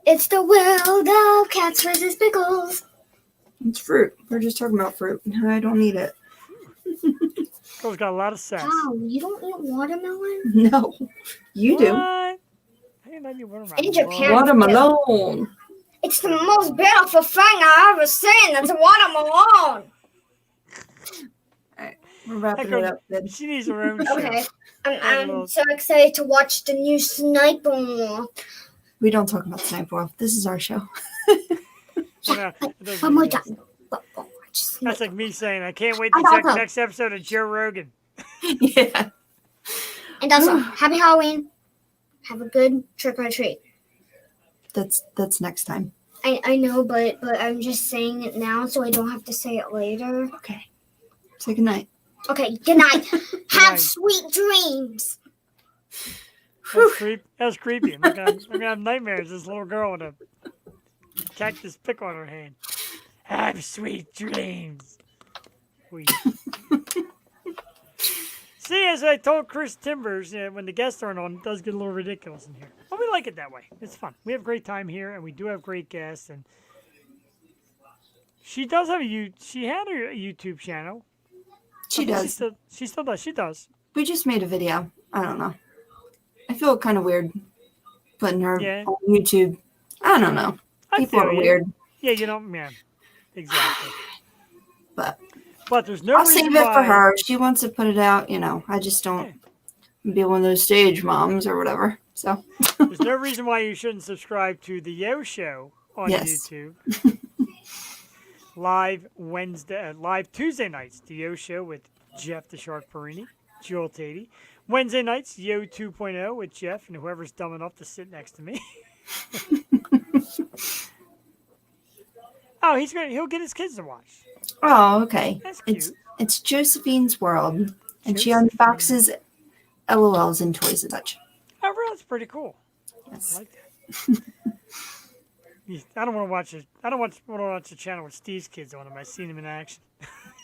"It's the world of Cats vs. Pickles." It's fruit. We're just talking about fruit. I don't need it. Girl's got a lot of sass. Wow, you don't eat watermelon? No, you do. What? I didn't know you were around. In Japan. Watermelon. It's the most beautiful thing I've ever seen. It's a watermelon. We're wrapping it up. Good. She needs her own show. Okay, I'm so excited to watch the new Sniper. We don't talk about Sniper Wolf. This is our show. Yeah, it doesn't One more make sense. time. Watch Sniper. That's like me saying, I can't wait to I'm check the also- next episode of Joe Rogan. Yeah. And also, happy Halloween. Have a good trick or treat. That's next time. I know, but I'm just saying it now so I don't have to say it later. Okay. Say goodnight. Okay, good night. Have night. sweet dreams. That was creepy. I'm gonna have nightmares. This little girl with a cactus pickle on her hand. Have sweet dreams. Sweet. See, as I told Chris Timbers, when the guests aren't on, it does get a little ridiculous in here. But we like it that way. It's fun. We have a great time here, and we do have great guests. And she does have she had her YouTube channel. She does. She still does. She does. We just made a video. I don't know. I feel kind of weird putting her Yeah. on YouTube. I don't know. I People feel are you. weird. Yeah, you know, man. Exactly. But There's no I'll reason save it for why- her. She wants to put it out. I just don't be one of those stage moms or whatever. So There's no reason why you shouldn't subscribe to the Yo Show on Yes. YouTube. live Tuesday nights, the Yo Show with Jeff the Shark Perini, Joel Tatey, Wednesday nights, Yo 2.0 with Jeff and whoever's dumb enough to sit next to me. Oh, he'll get his kids to watch. Oh, okay. That's It's Josephine's World, and she Josephine. unboxes LOLs and toys and such. Oh, really? That's pretty cool. Yes. I like that. Yeah, I don't want to watch it. I don't want to watch the channel with Steve's kids on them. I've seen them in action.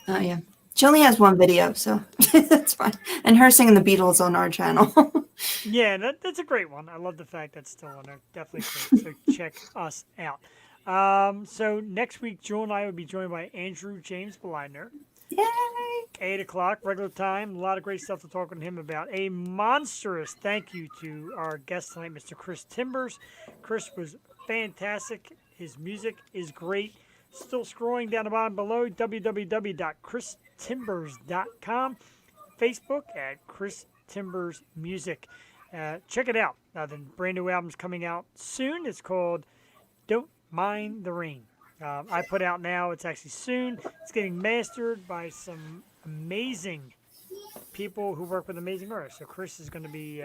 Oh yeah. She only has one video, so that's fine. And her singing the Beatles on our channel. Yeah, that's a great one. I love the fact that's still on there. Definitely great. So check us out. So next week, Joel and I will be joined by Andrew James Blindner. Yay! 8 o'clock, regular time. A lot of great stuff to talk with him about. A monstrous thank you to our guest tonight, Mr. Chris Timbers. Chris was fantastic. His music is great. Still scrolling down the bottom below, www.christimbers.com. Facebook at Chris Timbers Music. Check it out. The brand new album's coming out soon. It's called Don't Mind the Rain. I put out now. It's actually soon. It's getting mastered by some amazing people who work with amazing artists. So Chris is going to be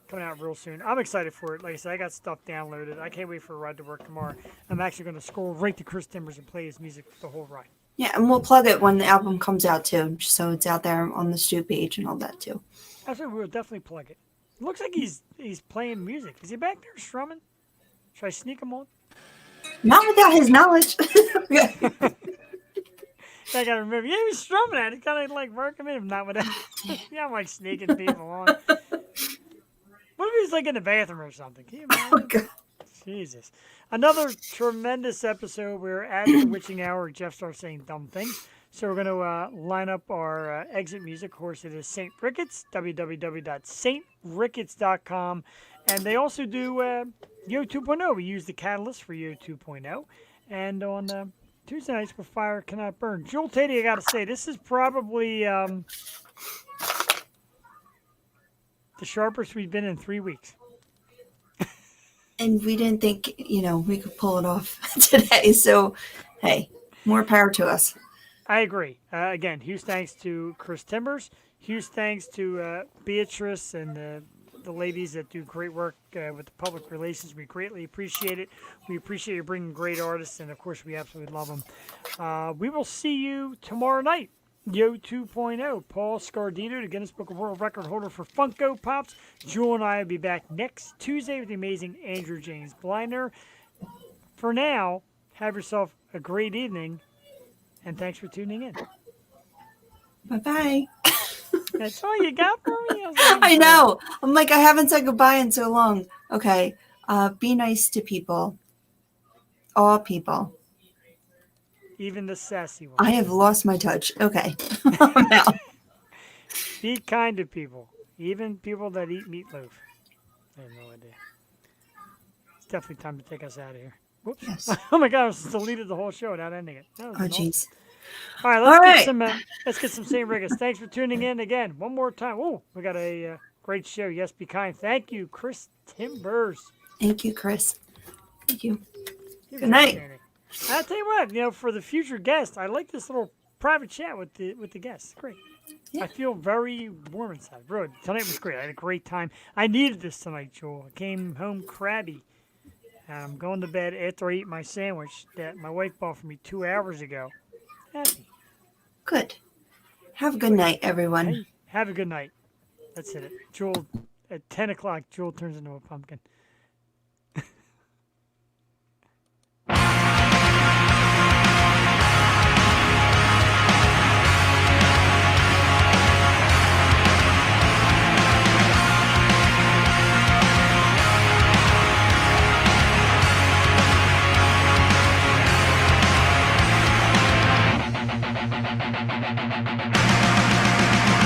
coming out real soon. I'm excited for it. Like I said, I got stuff downloaded. I can't wait for a ride to work tomorrow. I'm actually going to scroll right to Chris Timbers and play his music the whole ride. Yeah, and we'll plug it when the album comes out too, so it's out there on the Stu page and all that too. Actually, we'll definitely plug it. It looks like he's playing music. Is he back there strumming? Should I sneak him on? Not without his knowledge. I gotta remember. Yeah, he was strumming at it. Kind of like working him. Not without. Yeah, I'm like sneaking people on. What if he's like in the bathroom or something? Can you imagine? Oh, God. Jesus. Another tremendous episode. We're at the witching hour. Jeff starts saying dumb things. So we're going to line up our exit music. Of course, it is St. Ricketts, www.stricketts.com. And they also do Yo 2.0. We use the catalyst for Yo 2.0. And on Tuesday nights, where fire cannot burn. Jewel Tati, I got to say, this is probably the sharpest we've been in 3 weeks. And we didn't think, we could pull it off today. So, hey, more power to us. I agree. Again, huge thanks to Chris Timbers. Huge thanks to Beatrice and the ladies that do great work with the public relations. We greatly appreciate it. We appreciate you bringing great artists, and of course, we absolutely love them. We will see you tomorrow night. Yo 2.0. Paul Scardino, the Guinness Book of World Record holder for Funko Pops. Jewel and I will be back next Tuesday with the amazing Andrew James Blindner. For now, have yourself a great evening, and thanks for tuning in. Bye-bye. That's all you got for me? I know. I'm like, I haven't said goodbye in so long. Okay. Be nice to people. All people. Even the sassy ones. I have lost my touch. Okay. I'm out. Be kind to people. Even people that eat meatloaf. I have no idea. It's definitely time to take us out of here. Whoops. Yes. Oh my God, I just deleted the whole show without ending it. That was Oh, awesome. jeez. All right, let's get some St. Ricketts. Thanks for tuning in again. One more time. Oh, we got a great show. Yes, be kind. Thank you, Chris Timbers. Thank you, Chris. Thank you. Good night. I'll tell you what, for the future guests, I like this little private chat with the guests. Great. Yeah. I feel very warm inside. Really, tonight was great. I had a great time. I needed this tonight, Joel. I came home crabby. I'm going to bed after I eat my sandwich that my wife bought for me 2 hours ago. Happy. Good. Have a good night, everyone. Hey, have a good night. That's it. Joel, at 10 o'clock, Joel turns into a pumpkin.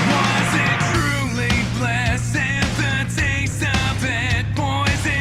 Was it truly bliss and the taste of it poison?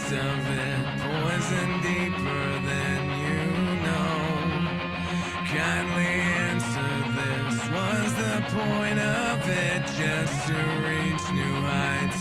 taste of it, poison deeper than you know. Kindly answer this, was the point of it just to reach new heights